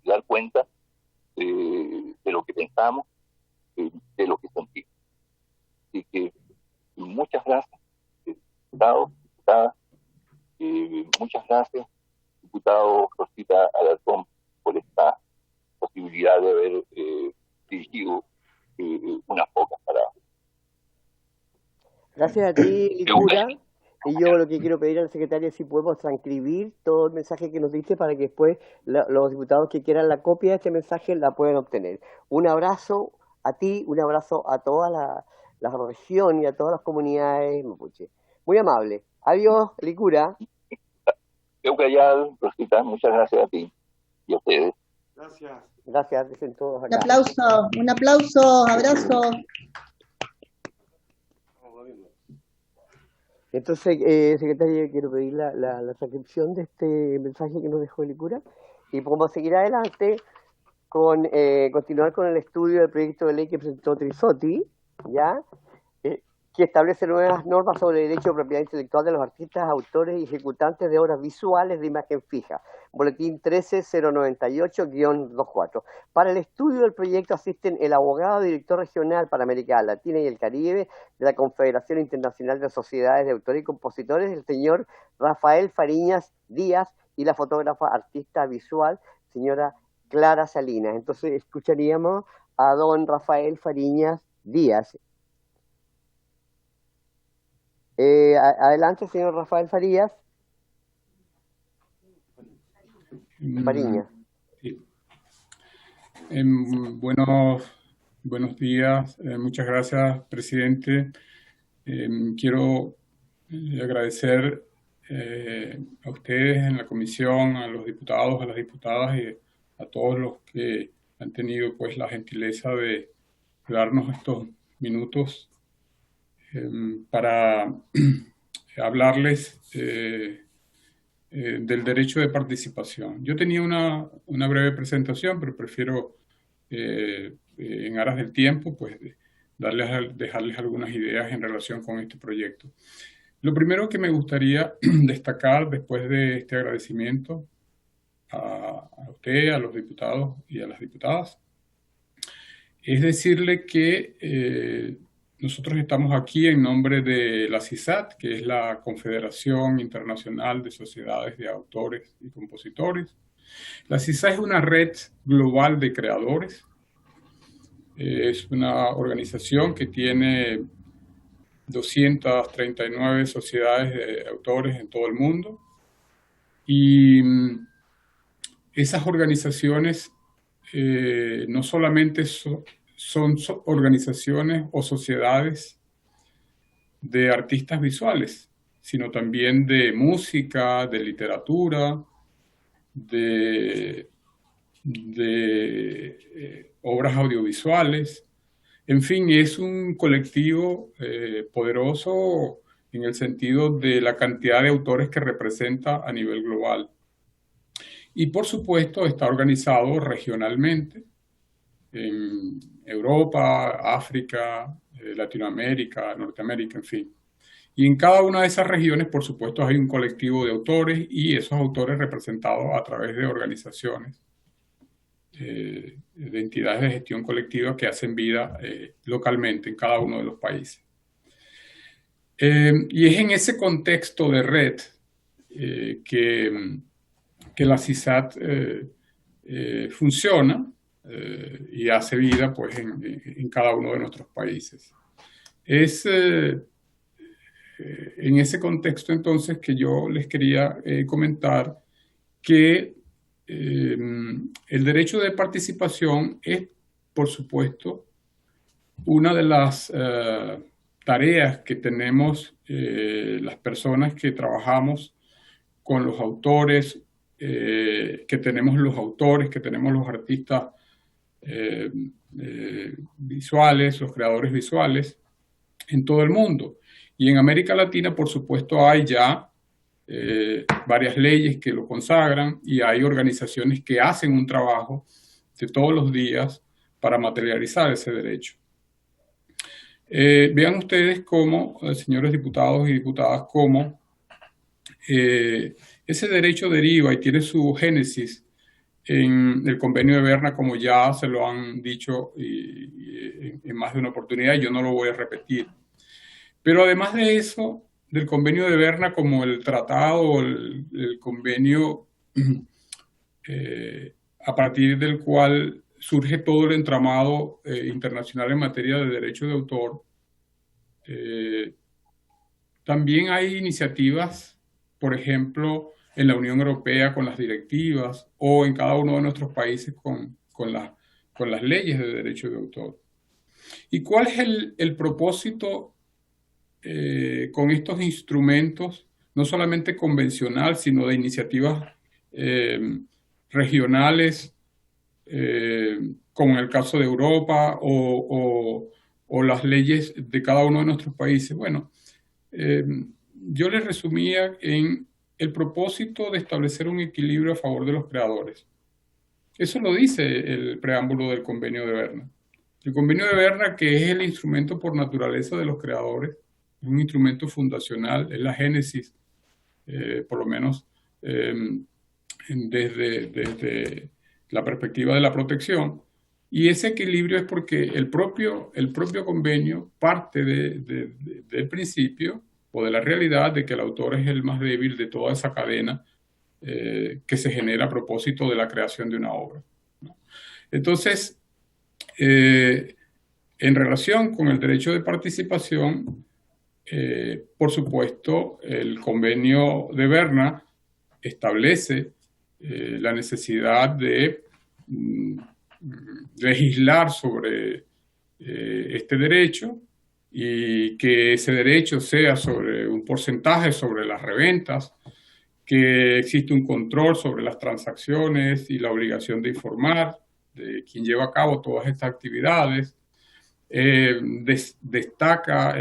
[SPEAKER 9] dar cuenta de lo que pensamos, de lo que sentimos. Así que muchas gracias, diputados, diputadas, muchas gracias, diputado Rosita Alarcón, por esta posibilidad de haber dirigido unas pocas palabras.
[SPEAKER 1] Gracias a ti, Licura. Y yo lo que quiero pedir al secretario es si podemos transcribir todo el mensaje que nos diste para que después los diputados que quieran la copia de este mensaje la puedan obtener. Un abrazo a ti, un abrazo a toda la región y a todas las comunidades mapuche. Muy amable. Adiós, Licura.
[SPEAKER 9] Eucayal, Rosita, muchas gracias a ti y a ustedes.
[SPEAKER 5] Gracias.
[SPEAKER 1] Gracias, dicen todos acá.
[SPEAKER 3] Un aplauso, abrazo.
[SPEAKER 1] Entonces, secretario, quiero pedir la transcripción de este mensaje que nos dejó Licura y podemos seguir adelante con continuar con el estudio del proyecto de ley que presentó Trisotti, ¿ya? Que establece nuevas normas sobre el derecho de propiedad intelectual de los artistas, autores y ejecutantes de obras visuales de imagen fija. Boletín 13098-24. Para el estudio del proyecto asisten el abogado director regional para América Latina y el Caribe de la Confederación Internacional de Sociedades de Autores y Compositores, el señor Rafael Fariñas Díaz, y la fotógrafa artista visual, señora Clara Salinas. Entonces escucharíamos a don Rafael Fariñas Díaz. Adelante, señor Rafael Farías. Fariñas.
[SPEAKER 10] Sí. Buenos días. Muchas gracias, presidente. Quiero agradecer a ustedes en la comisión, a los diputados, a las diputadas y a todos los que han tenido pues la gentileza de darnos estos minutos para hablarles del derecho de participación. Yo tenía una breve presentación, pero prefiero, en aras del tiempo, pues dejarles algunas ideas en relación con este proyecto. Lo primero que me gustaría destacar después de este agradecimiento a usted, a los diputados y a las diputadas, es decirle que nosotros estamos aquí en nombre de la CISAT, que es la Confederación Internacional de Sociedades de Autores y Compositores. La CISAT es una red global de creadores. Es una organización que tiene 239 sociedades de autores en todo el mundo. Y esas organizaciones no solamente son organizaciones o sociedades de artistas visuales, sino también de música, de literatura, de obras audiovisuales. En fin, es un colectivo poderoso en el sentido de la cantidad de autores que representa a nivel global. Y por supuesto está organizado regionalmente en Europa, África, Latinoamérica, Norteamérica, en fin. Y en cada una de esas regiones, por supuesto, hay un colectivo de autores y esos autores representados a través de organizaciones, de entidades de gestión colectiva que hacen vida localmente en cada uno de los países. Y es en ese contexto de red que la CISAT funciona y hace vida pues, en cada uno de nuestros países. Es en ese contexto entonces que yo les quería comentar que el derecho de participación es, por supuesto, una de las tareas que tenemos las personas que trabajamos con los autores, que tenemos los artistas visuales, los creadores visuales en todo el mundo. Y en América Latina, por supuesto, hay ya varias leyes que lo consagran y hay organizaciones que hacen un trabajo de todos los días para materializar ese derecho. Vean ustedes cómo, señores diputados y diputadas, cómo Ese derecho deriva y tiene su génesis en el convenio de Berna, como ya se lo han dicho en más de una oportunidad, yo no lo voy a repetir. Pero además de eso, del convenio de Berna, como el tratado, el convenio a partir del cual surge todo el entramado internacional en materia de derecho de autor, también hay iniciativas, por ejemplo, en la Unión Europea con las directivas o en cada uno de nuestros países con las leyes de derecho de autor. ¿Y cuál es el propósito con estos instrumentos, no solamente convencional, sino de iniciativas regionales, como en el caso de Europa o las leyes de cada uno de nuestros países? Bueno, yo les resumía en el propósito de establecer un equilibrio a favor de los creadores. Eso lo dice el preámbulo del convenio de Berna. El convenio de Berna, que es el instrumento por naturaleza de los creadores, es un instrumento fundacional, es la génesis, por lo menos desde la perspectiva de la protección. Y ese equilibrio es porque el propio convenio parte del principio o de la realidad de que el autor es el más débil de toda esa cadena que se genera a propósito de la creación de una obra, ¿no? Entonces, en relación con el derecho de participación, por supuesto, el convenio de Berna establece la necesidad de legislar sobre este derecho y que ese derecho sea sobre un porcentaje sobre las reventas, que existe un control sobre las transacciones y la obligación de informar de quien lleva a cabo todas estas actividades. Destaca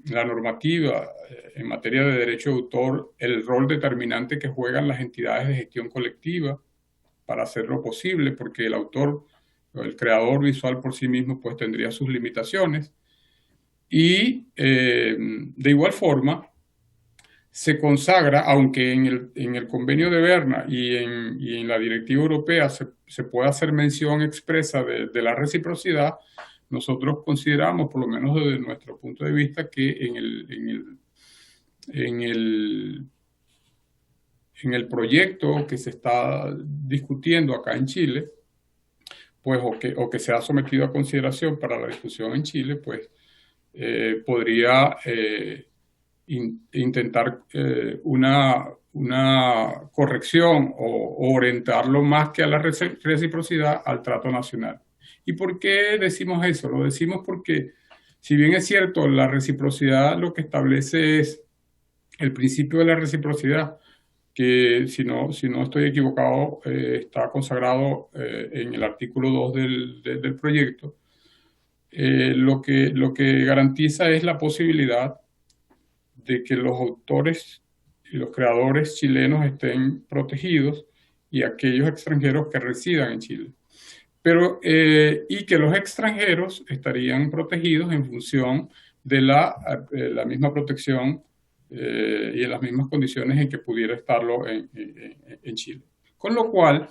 [SPEAKER 10] la normativa en materia de derecho de autor el rol determinante que juegan las entidades de gestión colectiva para hacerlo posible, porque el autor, el creador visual por sí mismo, pues tendría sus limitaciones. Y de igual forma, se consagra, aunque en el convenio de Berna y en la directiva europea se puede hacer mención expresa de la reciprocidad, nosotros consideramos, por lo menos desde nuestro punto de vista, que en el proyecto que se está discutiendo acá en Chile, pues, o que se ha sometido a consideración para la discusión en Chile, pues podría intentar una corrección o orientarlo más que a la reciprocidad al trato nacional. ¿Y por qué decimos eso? Lo decimos porque, si bien es cierto, la reciprocidad lo que establece es el principio de la reciprocidad, que si no estoy equivocado, está consagrado en el artículo 2 del proyecto. Lo que garantiza es la posibilidad de que los autores y los creadores chilenos estén protegidos y aquellos extranjeros que residan en Chile. Pero, y que los extranjeros estarían protegidos en función de la misma protección y en las mismas condiciones en que pudiera estarlo en Chile. Con lo cual,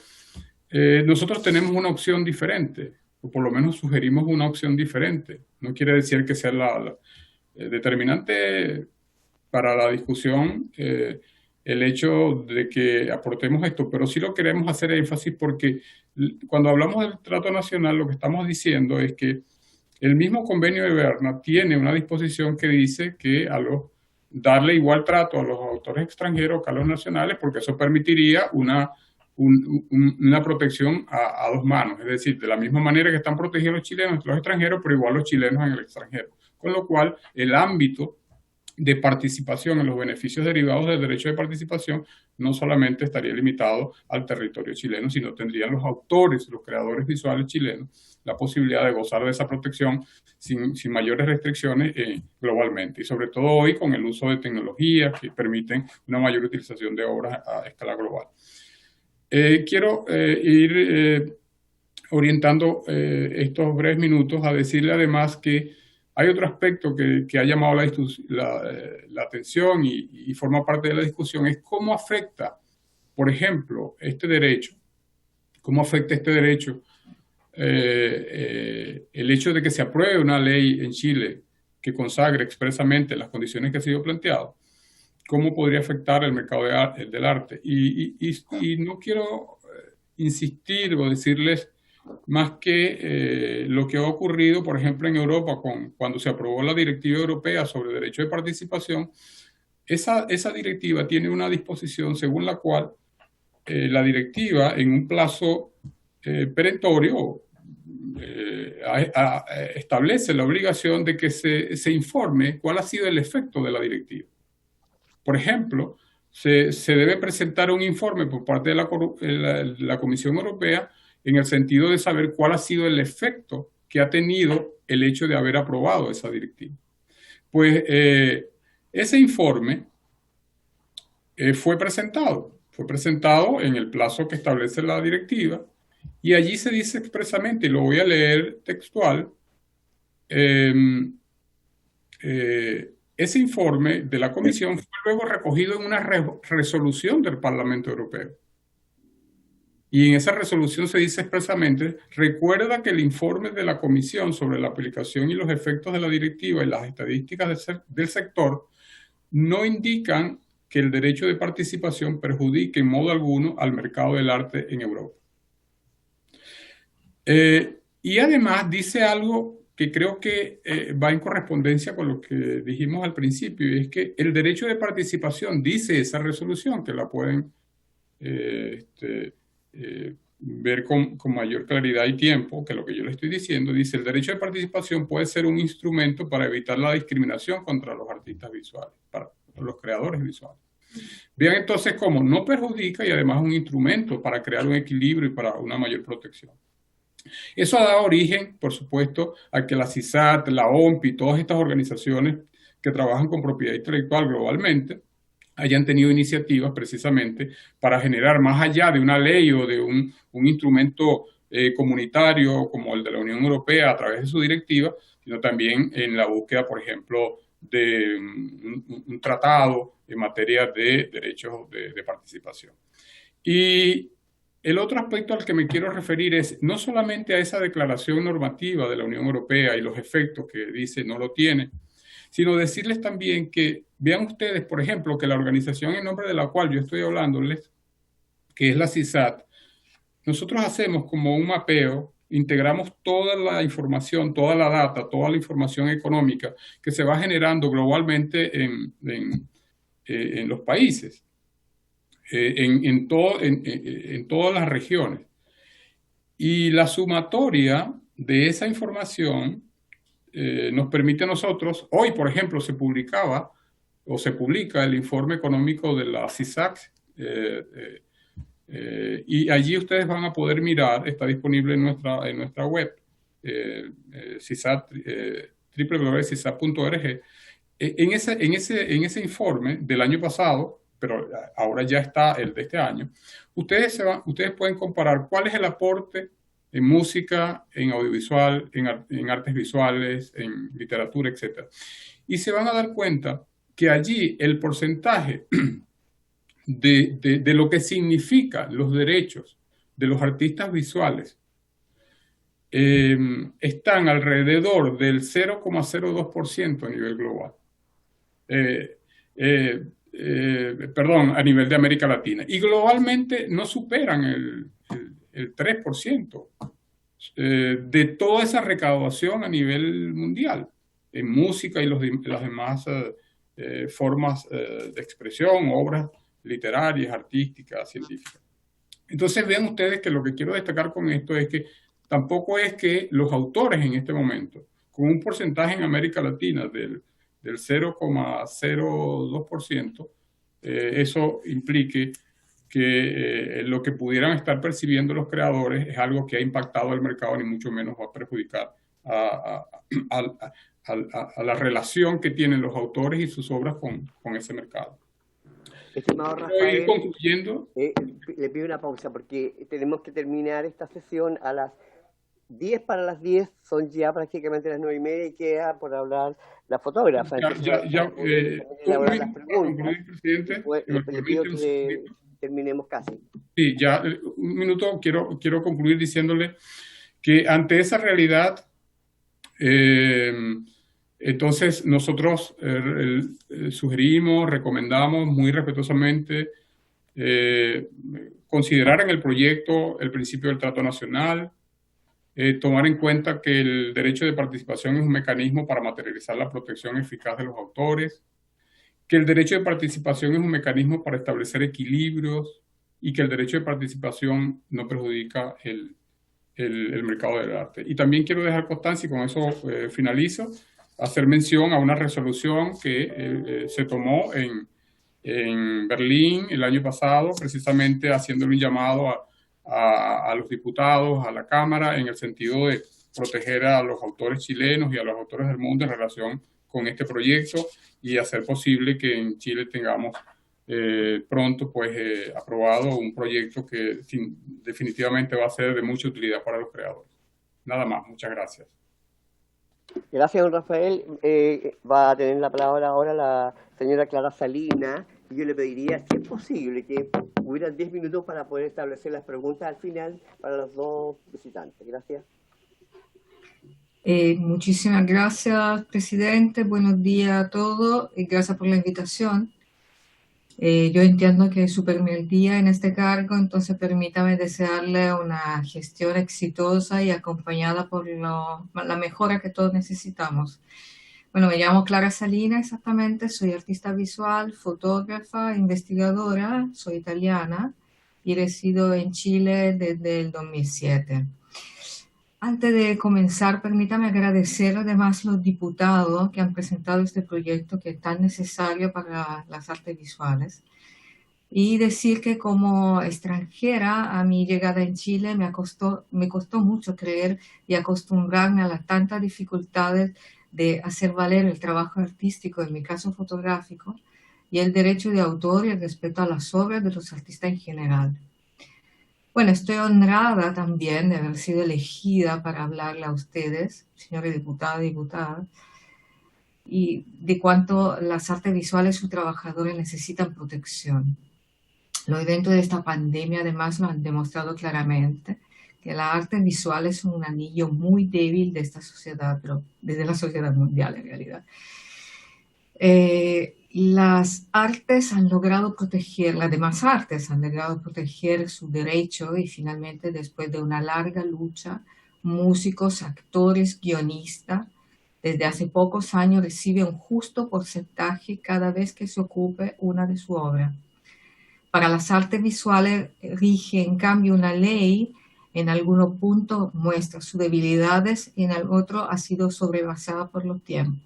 [SPEAKER 10] nosotros tenemos una opción diferente, o por lo menos sugerimos una opción diferente. No quiere decir que sea la determinante para la discusión el hecho de que aportemos esto, pero sí lo queremos hacer énfasis porque cuando hablamos del trato nacional, lo que estamos diciendo es que el mismo convenio de Berna tiene una disposición que dice que darle igual trato a los autores extranjeros que a los nacionales, porque eso permitiría una protección a dos manos, es decir, de la misma manera que están protegidos los chilenos, los extranjeros, pero igual los chilenos en el extranjero. Con lo cual, el ámbito de participación en los beneficios derivados del derecho de participación no solamente estaría limitado al territorio chileno, sino tendrían los autores, los creadores visuales chilenos, la posibilidad de gozar de esa protección sin mayores restricciones globalmente. Y sobre todo hoy con el uso de tecnologías que permiten una mayor utilización de obras a escala global. Quiero ir orientando estos breves minutos a decirle además que Hay otro aspecto que ha llamado la atención y forma parte de la discusión, es cómo afecta, por ejemplo, este derecho, cómo afecta este derecho el hecho de que se apruebe una ley en Chile que consagre expresamente las condiciones que ha sido planteado, cómo podría afectar el mercado del arte. Y no quiero insistir o decirles más que lo que ha ocurrido, por ejemplo, en Europa cuando se aprobó la Directiva Europea sobre Derecho de Participación. Esa directiva tiene una disposición según la cual la directiva, en un plazo perentorio, establece la obligación de que se informe cuál ha sido el efecto de la directiva. Por ejemplo, se debe presentar un informe por parte de la Comisión Europea en el sentido de saber cuál ha sido el efecto que ha tenido el hecho de haber aprobado esa directiva. Pues ese informe fue presentado en el plazo que establece la directiva, y allí se dice expresamente, y lo voy a leer textual, ese informe de la Comisión fue luego recogido en una resolución del Parlamento Europeo. Y en esa resolución se dice expresamente: recuerda que el informe de la Comisión sobre la aplicación y los efectos de la directiva y las estadísticas del sector no indican que el derecho de participación perjudique en modo alguno al mercado del arte en Europa. Y además dice algo que creo que va en correspondencia con lo que dijimos al principio, y es que el derecho de participación, dice esa resolución, que la pueden ver con mayor claridad y tiempo que lo que yo le estoy diciendo, dice: el derecho de participación puede ser un instrumento para evitar la discriminación contra los artistas visuales, para los creadores visuales. Vean entonces cómo no perjudica y además es un instrumento para crear un equilibrio y para una mayor protección. Eso ha dado origen, por supuesto, a que la CISAT, la OMPI y todas estas organizaciones que trabajan con propiedad intelectual globalmente hayan tenido iniciativas precisamente para generar, más allá de una ley o de un instrumento comunitario como el de la Unión Europea a través de su directiva, sino también en la búsqueda, por ejemplo, de un tratado en materia de derechos de participación. Y el otro aspecto al que me quiero referir es no solamente a esa declaración normativa de la Unión Europea y los efectos que dice no lo tiene, sino decirles también que, vean ustedes, por ejemplo, que la organización en nombre de la cual yo estoy hablándoles, que es la CISAT, nosotros hacemos como un mapeo, integramos toda la información, toda la data, toda la información económica que se va generando globalmente en los países. En todas las regiones. Y la sumatoria de esa información nos permite a nosotros, hoy por ejemplo se publica el informe económico de la CISAC, y allí ustedes van a poder mirar, está disponible en nuestra web, www.cisat.org. En ese informe del año pasado, pero ahora ya está el de este año, ustedes pueden comparar cuál es el aporte en música, en audiovisual, en artes visuales, en literatura, etc. Y se van a dar cuenta que allí el porcentaje de lo que significan los derechos de los artistas visuales están alrededor del 0,02% a nivel global. Perdón, a nivel de América Latina. Y globalmente no superan el 3% de toda esa recaudación a nivel mundial, en música y las demás formas de expresión, obras literarias, artísticas, científicas. Entonces vean ustedes que lo que quiero destacar con esto es que tampoco es que los autores en este momento, con un porcentaje en América Latina del 0,02%, eso implique que lo que pudieran estar percibiendo los creadores es algo que ha impactado al mercado, ni mucho menos va a perjudicar a la relación que tienen los autores y sus obras con ese mercado.
[SPEAKER 1] Estimado Rafael,
[SPEAKER 10] concluyendo,
[SPEAKER 1] le pido una pausa porque tenemos que terminar esta sesión a las 10 para las 10, son ya prácticamente las 9:30 y queda por hablar la fotógrafa. Entonces, elaborar las preguntas.
[SPEAKER 10] Presidente,
[SPEAKER 1] Le pido que terminemos casi.
[SPEAKER 10] Sí, ya un minuto, quiero concluir diciéndole que ante esa realidad, entonces nosotros sugerimos, recomendamos muy respetuosamente considerar en el proyecto el principio del trato nacional, tomar en cuenta que el derecho de participación es un mecanismo para materializar la protección eficaz de los autores, que el derecho de participación es un mecanismo para establecer equilibrios y que el derecho de participación no perjudica el mercado del arte. Y también quiero dejar constancia, y con eso finalizo, hacer mención a una resolución que se tomó en Berlín el año pasado, precisamente haciéndole un llamado a los diputados, a la Cámara, en el sentido de proteger a los autores chilenos y a los autores del mundo en relación con este proyecto y hacer posible que en Chile tengamos pronto aprobado un proyecto que definitivamente va a ser de mucha utilidad para los creadores. Nada más, muchas gracias.
[SPEAKER 1] Gracias, don Rafael. Va a tener la palabra ahora la señora Clara Salinas. Y yo le pediría, si es posible, que hubieran 10 minutos para poder establecer las preguntas al final para los dos visitantes. Gracias.
[SPEAKER 11] Muchísimas gracias, presidente. Buenos días a todos y gracias por la invitación. Yo entiendo que es su primer día en este cargo, entonces permítame desearle una gestión exitosa y acompañada por la mejora que todos necesitamos. Bueno, me llamo Clara Salinas exactamente, soy artista visual, fotógrafa, investigadora, soy italiana y resido en Chile desde el 2007. Antes de comenzar, permítame agradecer además a los diputados que han presentado este proyecto que es tan necesario para las artes visuales. Y decir que como extranjera, a mi llegada en Chile me costó mucho creer y acostumbrarme a las tantas dificultades de hacer valer el trabajo artístico, en mi caso fotográfico, y el derecho de autor y el respeto a las obras de los artistas en general. Bueno, estoy honrada también de haber sido elegida para hablarle a ustedes, señores diputados y diputadas, y de cuánto las artes visuales y sus trabajadores necesitan protección. Los eventos de esta pandemia además lo han demostrado claramente, que las artes visuales son un anillo muy débil de esta sociedad, pero desde la sociedad mundial en realidad. Las artes han logrado proteger, las demás artes han logrado proteger su derecho y finalmente después de una larga lucha, músicos, actores, guionistas, desde hace pocos años reciben un justo porcentaje cada vez que se ocupe una de sus obras. Para las artes visuales rige en cambio una ley. En algunos puntos muestra sus debilidades y en el otro ha sido sobrepasada por los tiempos.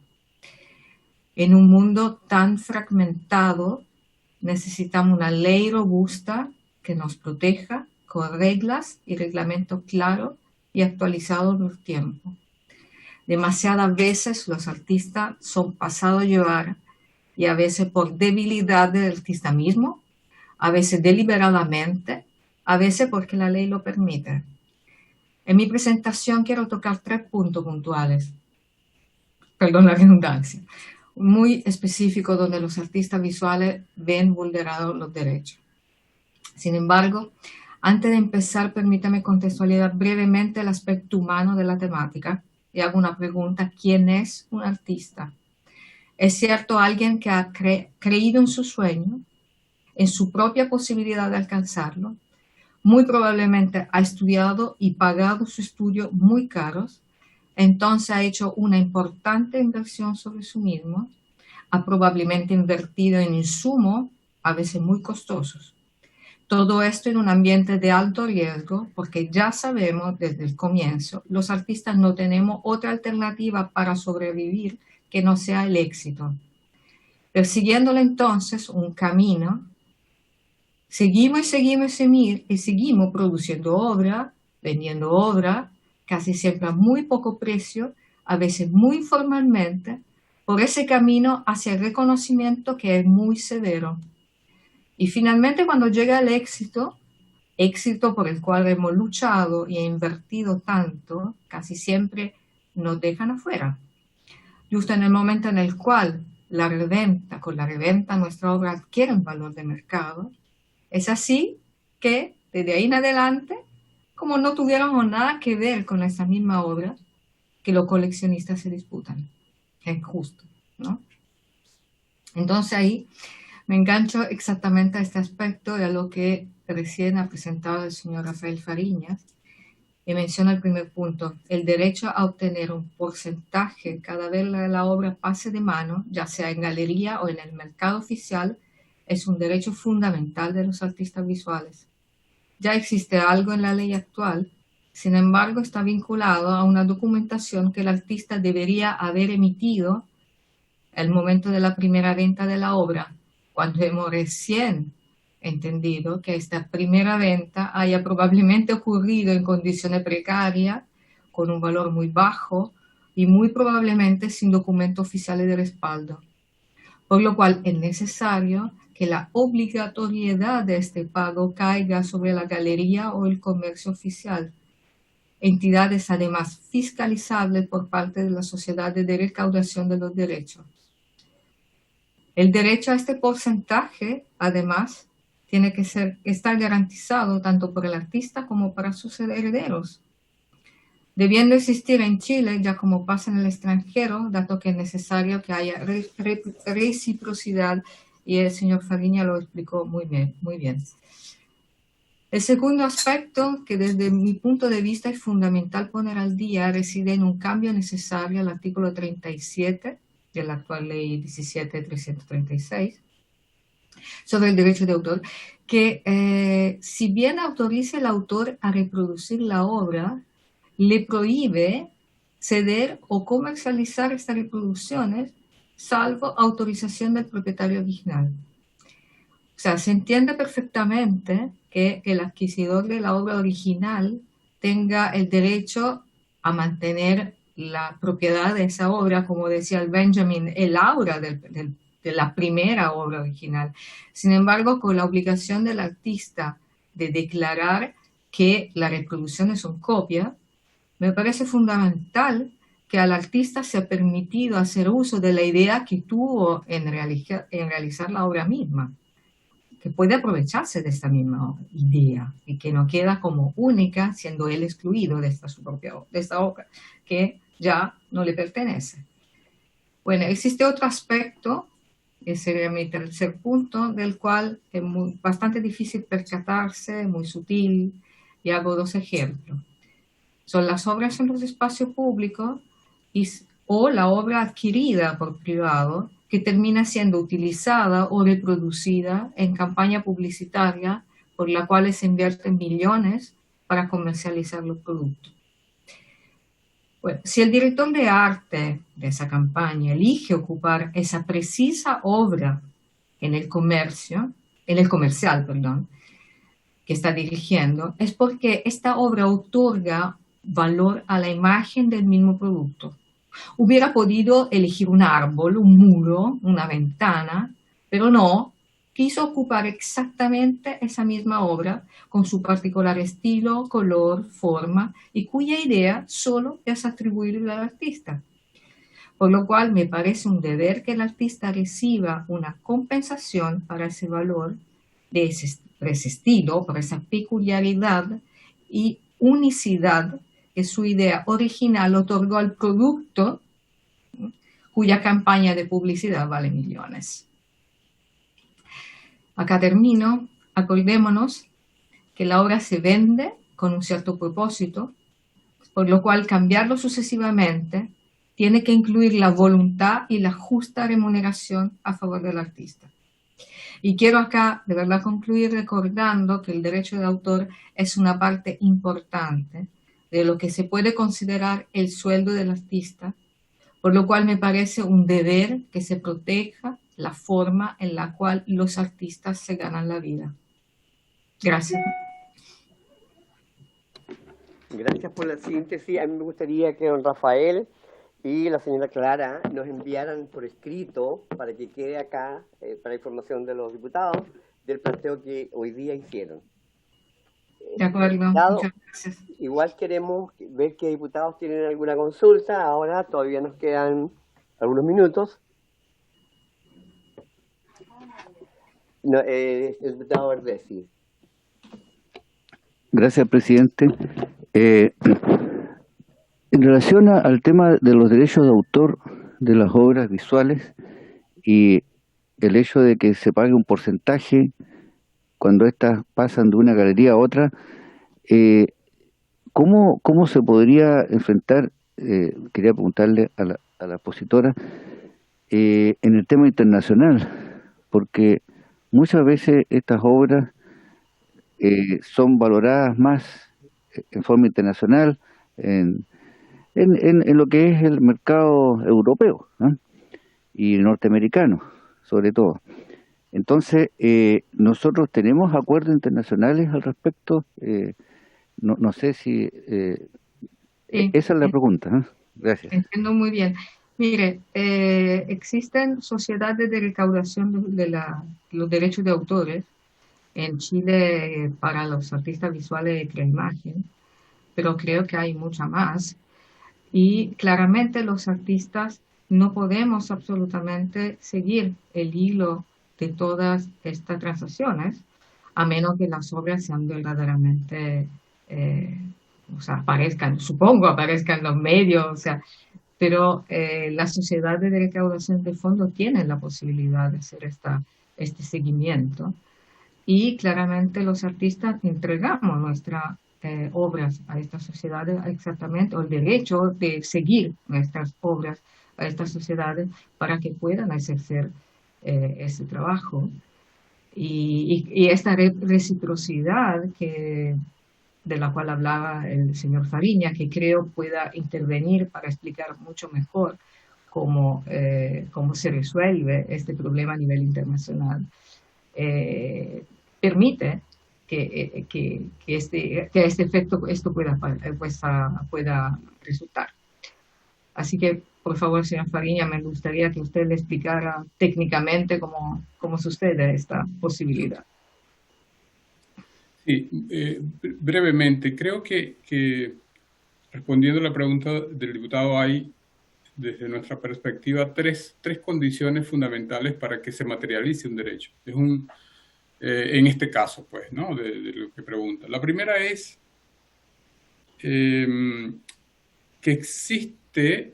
[SPEAKER 11] En un mundo tan fragmentado necesitamos una ley robusta que nos proteja con reglas y reglamentos claros y actualizados los tiempos. Demasiadas veces los artistas son pasados a llevar y a veces por debilidad del artista mismo, a veces deliberadamente, a veces porque la ley lo permite. En mi presentación quiero tocar 3 puntos puntuales, perdón la redundancia, muy específicos donde los artistas visuales ven vulnerados los derechos. Sin embargo, antes de empezar, permítame contextualizar brevemente el aspecto humano de la temática y hago una pregunta: ¿quién es un artista? ¿Es cierto alguien que ha creído en su sueño, en su propia posibilidad de alcanzarlo? Muy probablemente ha estudiado y pagado sus estudios muy caros, entonces ha hecho una importante inversión sobre sí mismo, ha probablemente invertido en insumos, a veces muy costosos. Todo esto en un ambiente de alto riesgo, porque ya sabemos desde el comienzo, los artistas no tenemos otra alternativa para sobrevivir que no sea el éxito. Persiguiéndole entonces un camino, seguimos produciendo obra, vendiendo obra, casi siempre a muy poco precio, a veces muy informalmente, por ese camino hacia el reconocimiento que es muy severo. Y finalmente, cuando llega el éxito, éxito por el cual hemos luchado y invertido tanto, casi siempre nos dejan afuera. Justo en el momento en el cual con la reventa nuestra obra adquiere un valor de mercado, es así que desde ahí en adelante, como no tuviéramos nada que ver con esa misma obra, que los coleccionistas se disputan. Es justo, ¿no? Entonces ahí me engancho exactamente a este aspecto y a lo que recién ha presentado el señor Rafael Fariñas, y menciona el primer punto: el derecho a obtener un porcentaje cada vez que la obra pase de mano, ya sea en galería o en el mercado oficial, es un derecho fundamental de los artistas visuales. Ya existe algo en la ley actual, sin embargo está vinculado a una documentación que el artista debería haber emitido al momento de la primera venta de la obra, cuando hemos recién entendido que esta primera venta haya probablemente ocurrido en condiciones precarias, con un valor muy bajo y muy probablemente sin documentos oficiales de respaldo. Por lo cual es necesario que la obligatoriedad de este pago caiga sobre la galería o el comercio oficial, entidades además fiscalizables por parte de la sociedad de recaudación de los derechos. El derecho a este porcentaje, además, tiene que estar garantizado tanto por el artista como para sus herederos, debiendo existir en Chile, ya como pasa en el extranjero, dado que es necesario que haya reciprocidad, y el señor Fariña lo explicó muy bien. El segundo aspecto, que desde mi punto de vista es fundamental poner al día, reside en un cambio necesario al artículo 37 de la actual ley 17.336, sobre el derecho de autor, que si bien autoriza al autor a reproducir la obra, le prohíbe ceder o comercializar estas reproducciones, salvo autorización del propietario original. O sea, se entiende perfectamente que el adquisidor de la obra original tenga el derecho a mantener la propiedad de esa obra, como decía el Benjamin, el aura de la primera obra original. Sin embargo, con la obligación del artista de declarar que las reproducciones son copias, me parece fundamental que al artista se ha permitido hacer uso de la idea que tuvo en realizar la obra misma, que puede aprovecharse de esta misma idea y que no queda como única, siendo él excluido de esta obra, que ya no le pertenece. Bueno, existe otro aspecto, que sería mi tercer punto, del cual es bastante difícil percatarse, muy sutil, y hago dos ejemplos. Son las obras en los espacios públicos o la obra adquirida por privado que termina siendo utilizada o reproducida en campaña publicitaria por la cual se invierten millones para comercializar los productos. Bueno, si el director de arte de esa campaña elige ocupar esa precisa obra en el comercial, que está dirigiendo, es porque esta obra otorga valor a la imagen del mismo producto. Hubiera podido elegir un árbol, un muro, una ventana, pero no, quiso ocupar exactamente esa misma obra con su particular estilo, color, forma, y cuya idea solo es atribuible al artista. Por lo cual me parece un deber que el artista reciba una compensación para ese valor de ese estilo, por esa peculiaridad y unicidad que su idea original otorgó al producto, cuya campaña de publicidad vale millones. Acá termino. Acordémonos que la obra se vende con un cierto propósito, por lo cual cambiarlo sucesivamente tiene que incluir la voluntad y la justa remuneración a favor del artista. Y quiero acá de verdad concluir recordando que el derecho de autor es una parte importante de lo que se puede considerar el sueldo del artista, por lo cual me parece un deber que se proteja la forma en la cual los artistas se ganan la vida. Gracias.
[SPEAKER 1] Gracias por la síntesis. A mí me gustaría que don Rafael y la señora Clara nos enviaran por escrito, para que quede acá, para información de los diputados, del planteo que hoy día hicieron.
[SPEAKER 11] De acuerdo, muchas gracias.
[SPEAKER 1] Igual queremos ver que diputados tienen alguna consulta. Ahora todavía nos quedan algunos minutos. No, el diputado Verdesi.
[SPEAKER 12] Gracias, presidente. En relación al tema de los derechos de autor de las obras visuales y el hecho de que se pague un porcentaje cuando éstas pasan de una galería a otra, ¿cómo se podría enfrentar, quería preguntarle a la expositora, en el tema internacional? Porque muchas veces estas obras son valoradas más en forma internacional en lo que es el mercado europeo, ¿no? Y norteamericano, sobre todo. Entonces, nosotros tenemos acuerdos internacionales al respecto. No sé si...
[SPEAKER 11] Sí,
[SPEAKER 12] esa es la pregunta, ¿eh? Gracias.
[SPEAKER 11] entiendo muy bien. Mire, existen sociedades de recaudación de los derechos de autores en Chile para los artistas visuales de Creimagen, pero creo que hay mucha más. Y claramente los artistas no podemos absolutamente seguir el hilo de todas estas transacciones, a menos que las obras sean verdaderamente, o sea, aparezcan en los medios, o sea, pero las sociedades de recaudación de fondos tienen la posibilidad de hacer este seguimiento. Y claramente los artistas entregamos nuestras obras a estas sociedades exactamente, o el derecho de seguir nuestras obras a estas sociedades para que puedan ejercer ese trabajo. Y esta reciprocidad de la cual hablaba el señor Fariña, que creo pueda intervenir para explicar mucho mejor cómo se resuelve este problema a nivel internacional, permite que este efecto esto pueda resultar. Así que, por favor, señor Fariña, me gustaría que usted le explicara técnicamente cómo sucede esta posibilidad.
[SPEAKER 10] Sí, brevemente, creo que respondiendo a la pregunta del diputado, hay, desde nuestra perspectiva, tres condiciones fundamentales para que se materialice un derecho. Es en este caso, pues, ¿no? De lo que pregunta. La primera es que existe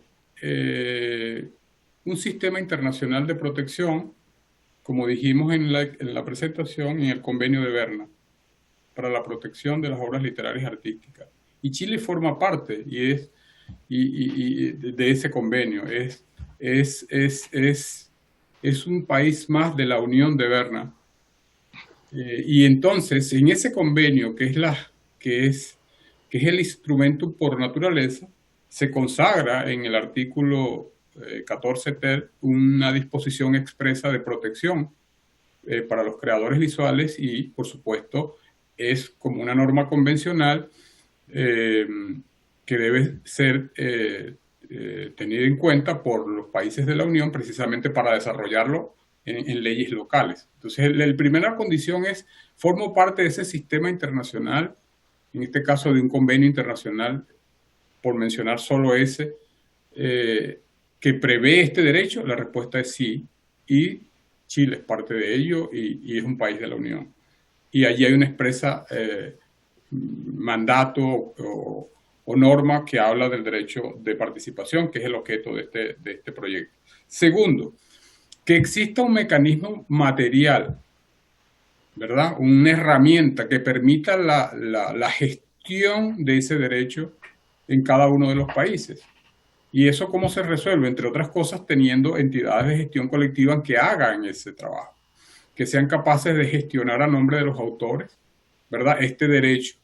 [SPEAKER 10] un sistema internacional de protección, como dijimos en la presentación, en el convenio de Berna, para la protección de las obras literarias y artísticas. Y Chile forma parte de ese convenio. Es un país más de la Unión de Berna. Y entonces, en ese convenio, que es el instrumento por naturaleza, se consagra en el artículo 14 ter una disposición expresa de protección para los creadores visuales y, por supuesto, es como una norma convencional que debe ser tenida en cuenta por los países de la Unión precisamente para desarrollarlo en leyes locales. Entonces, la primera condición es, formo parte de ese sistema internacional, en este caso de un convenio internacional, por mencionar solo ese, que prevé este derecho. La respuesta es sí, y Chile es parte de ello y es un país de la Unión. Y allí hay una expresa mandato o norma que habla del derecho de participación, que es el objeto de este proyecto. Segundo, que exista un mecanismo material, ¿verdad? Una herramienta que permita la gestión de ese derecho en cada uno de los países. ¿Y eso cómo se resuelve? Entre otras cosas, teniendo entidades de gestión colectiva que hagan ese trabajo, que sean capaces de gestionar a nombre de los autores, ¿verdad?, este derecho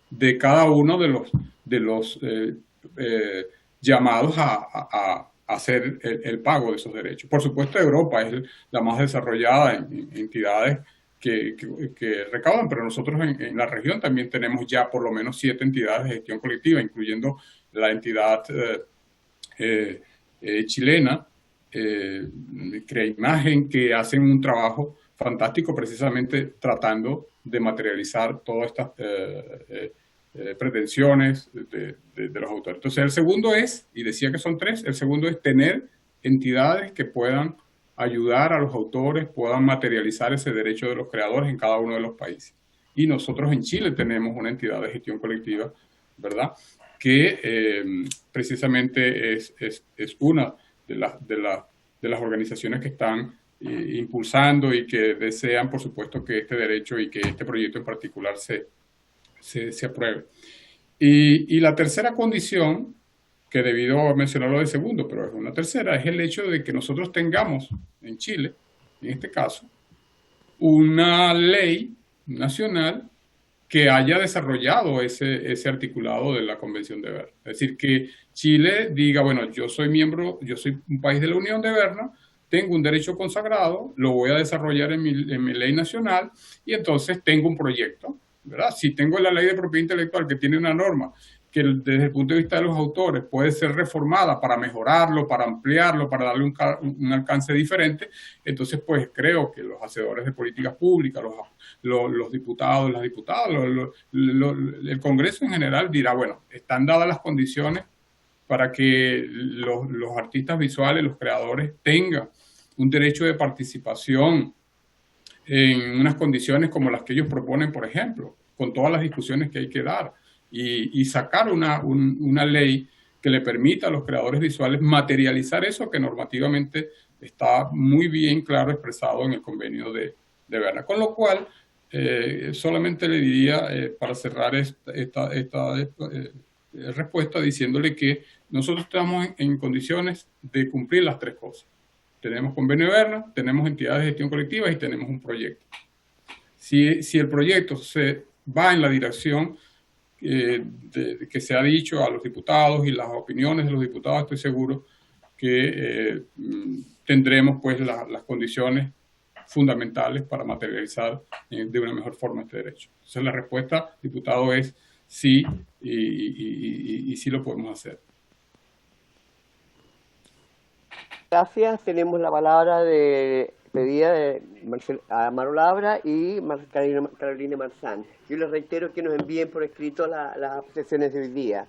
[SPEAKER 10] de cada uno de los llamados a hacer el pago de esos derechos. Por supuesto, Europa es la más desarrollada en entidades que recaudan, pero nosotros en la región también tenemos ya por lo menos 7 entidades de gestión colectiva, incluyendo la entidad chilena, Creimagen, que hacen un trabajo fantástico, precisamente tratando de materializar todas estas pretensiones de los autores. Entonces el segundo es, y decía que son tres, el segundo es tener entidades que puedan ayudar a los autores, puedan materializar ese derecho de los creadores en cada uno de los países. Y nosotros en Chile tenemos una entidad de gestión colectiva, ¿verdad?, que precisamente es una de las organizaciones que están impulsando y que desean, por supuesto, que este derecho y que este proyecto en particular se apruebe. Y la tercera condición, que debido a mencionarlo de segundo, pero es una tercera, es el hecho de que nosotros tengamos en Chile, en este caso, una ley nacional que haya desarrollado ese articulado de la Convención de Berna. Es decir, que Chile diga, bueno, yo soy un país de la Unión de Berna, tengo un derecho consagrado, lo voy a desarrollar en mi ley nacional y entonces tengo un proyecto, ¿verdad? Si tengo la ley de propiedad intelectual que tiene una norma que desde el punto de vista de los autores puede ser reformada para mejorarlo, para ampliarlo, para darle un alcance diferente, entonces pues creo que los hacedores de políticas públicas, los diputados, las diputadas, el Congreso en general dirá, bueno, están dadas las condiciones para que los artistas visuales, los creadores tengan un derecho de participación en unas condiciones como las que ellos proponen, por ejemplo, con todas las discusiones que hay que dar. Y sacar una ley que le permita a los creadores visuales materializar eso que normativamente está muy bien claro expresado en el convenio de Berna. Con lo cual, solamente le diría, para cerrar esta respuesta, diciéndole que nosotros estamos en condiciones de cumplir las tres cosas. Tenemos convenio de Berna, tenemos entidades de gestión colectiva y tenemos un proyecto. Si el proyecto se va en la dirección que se ha dicho a los diputados y las opiniones de los diputados, estoy seguro que tendremos pues las condiciones fundamentales para materializar de una mejor forma este derecho. Entonces la respuesta, diputado, es sí y sí lo podemos hacer.
[SPEAKER 1] Gracias. Tenemos la palabra pedida de Amaro Labra y Carolina Marzán. Yo les reitero que nos envíen por escrito las apreciaciones de hoy día.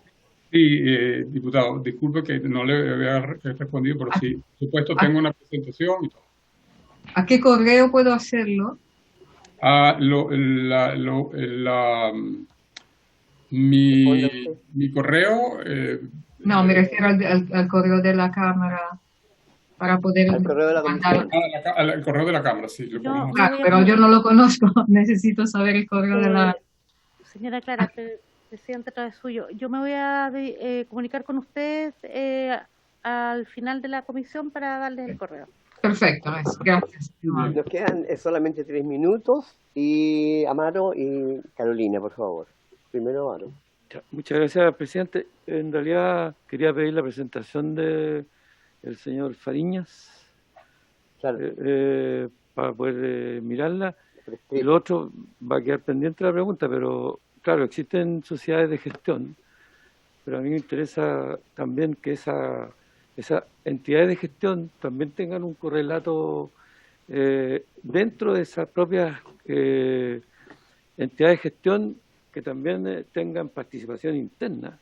[SPEAKER 10] Sí, diputado, disculpe que no le había respondido, pero sí, por supuesto tengo una presentación y todo.
[SPEAKER 11] ¿A qué correo puedo hacerlo?
[SPEAKER 10] Mi correo...
[SPEAKER 11] no, me refiero al correo de la Cámara. Para poder
[SPEAKER 1] al correo de la Comisión.
[SPEAKER 10] Al correo de la Cámara, sí.
[SPEAKER 11] Claro, pero yo no lo conozco, necesito saber el correo de la...
[SPEAKER 2] Señora Clara, presidente, a través suyo, yo me voy a comunicar con usted al final de la comisión para darles el correo.
[SPEAKER 11] Perfecto, gracias.
[SPEAKER 1] Nos quedan solamente 3 minutos y Amaro y Carolina, por favor. Primero Amaro.
[SPEAKER 7] Muchas gracias, presidente. En realidad quería pedir la presentación de el señor Fariñas, claro. Para poder mirarla. Y lo otro va a quedar pendiente la pregunta, pero claro, existen sociedades de gestión, pero a mí me interesa también que esas entidades de gestión también tengan un correlato dentro de esas propias entidades de gestión, que también tengan participación interna,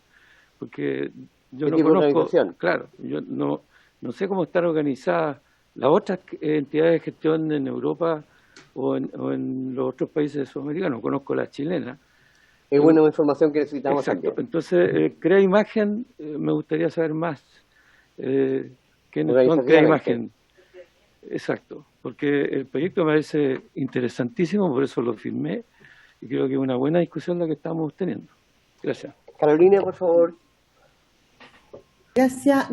[SPEAKER 7] porque yo no conozco, claro, yo no sé cómo están organizadas las otras entidades de gestión en Europa o en los otros países sudamericanos. Conozco la chilena.
[SPEAKER 1] Es buena información que necesitamos.
[SPEAKER 7] Exacto. Aquí. Entonces, Crea Imagen, me gustaría saber más. ¿Quiénes son Crea Imagen? Exacto. Porque el proyecto me parece interesantísimo, por eso lo firmé y creo que es una buena discusión la que estamos teniendo. Gracias.
[SPEAKER 1] Carolina, por favor.
[SPEAKER 3] Gracias,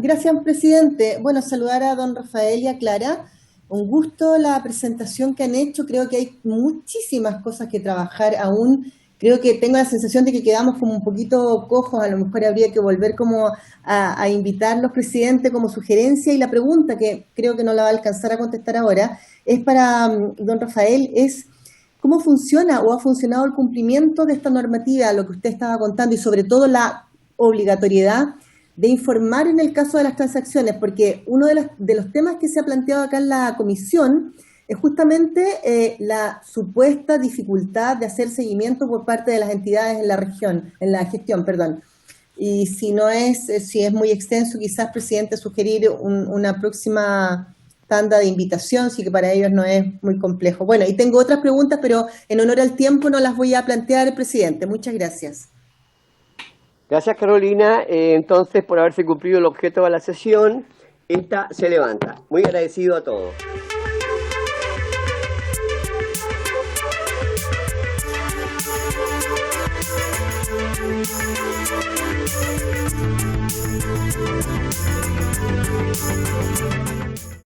[SPEAKER 3] presidente. Bueno, saludar a don Rafael y a Clara. Un gusto la presentación que han hecho. Creo que hay muchísimas cosas que trabajar aún. Creo que tengo la sensación de que quedamos como un poquito cojos. A lo mejor habría que volver como a invitarlos, presidente, como sugerencia. Y la pregunta, que creo que no la va a alcanzar a contestar ahora, es para don Rafael, es ¿cómo funciona o ha funcionado el cumplimiento de esta normativa, lo que usted estaba contando, y sobre todo la obligatoriedad de informar en el caso de las transacciones? Porque uno de los temas que se ha planteado acá en la comisión es justamente la supuesta dificultad de hacer seguimiento por parte de las entidades en la región, en la gestión, perdón. Y si es muy extenso, quizás, presidente, sugerir una próxima tanda de invitación, sí que para ellos no es muy complejo. Bueno, y tengo otras preguntas, pero en honor al tiempo no las voy a plantear, presidente. Muchas gracias.
[SPEAKER 1] Gracias, Carolina. Entonces, por haberse cumplido el objeto de la sesión, esta se levanta. Muy agradecido a todos.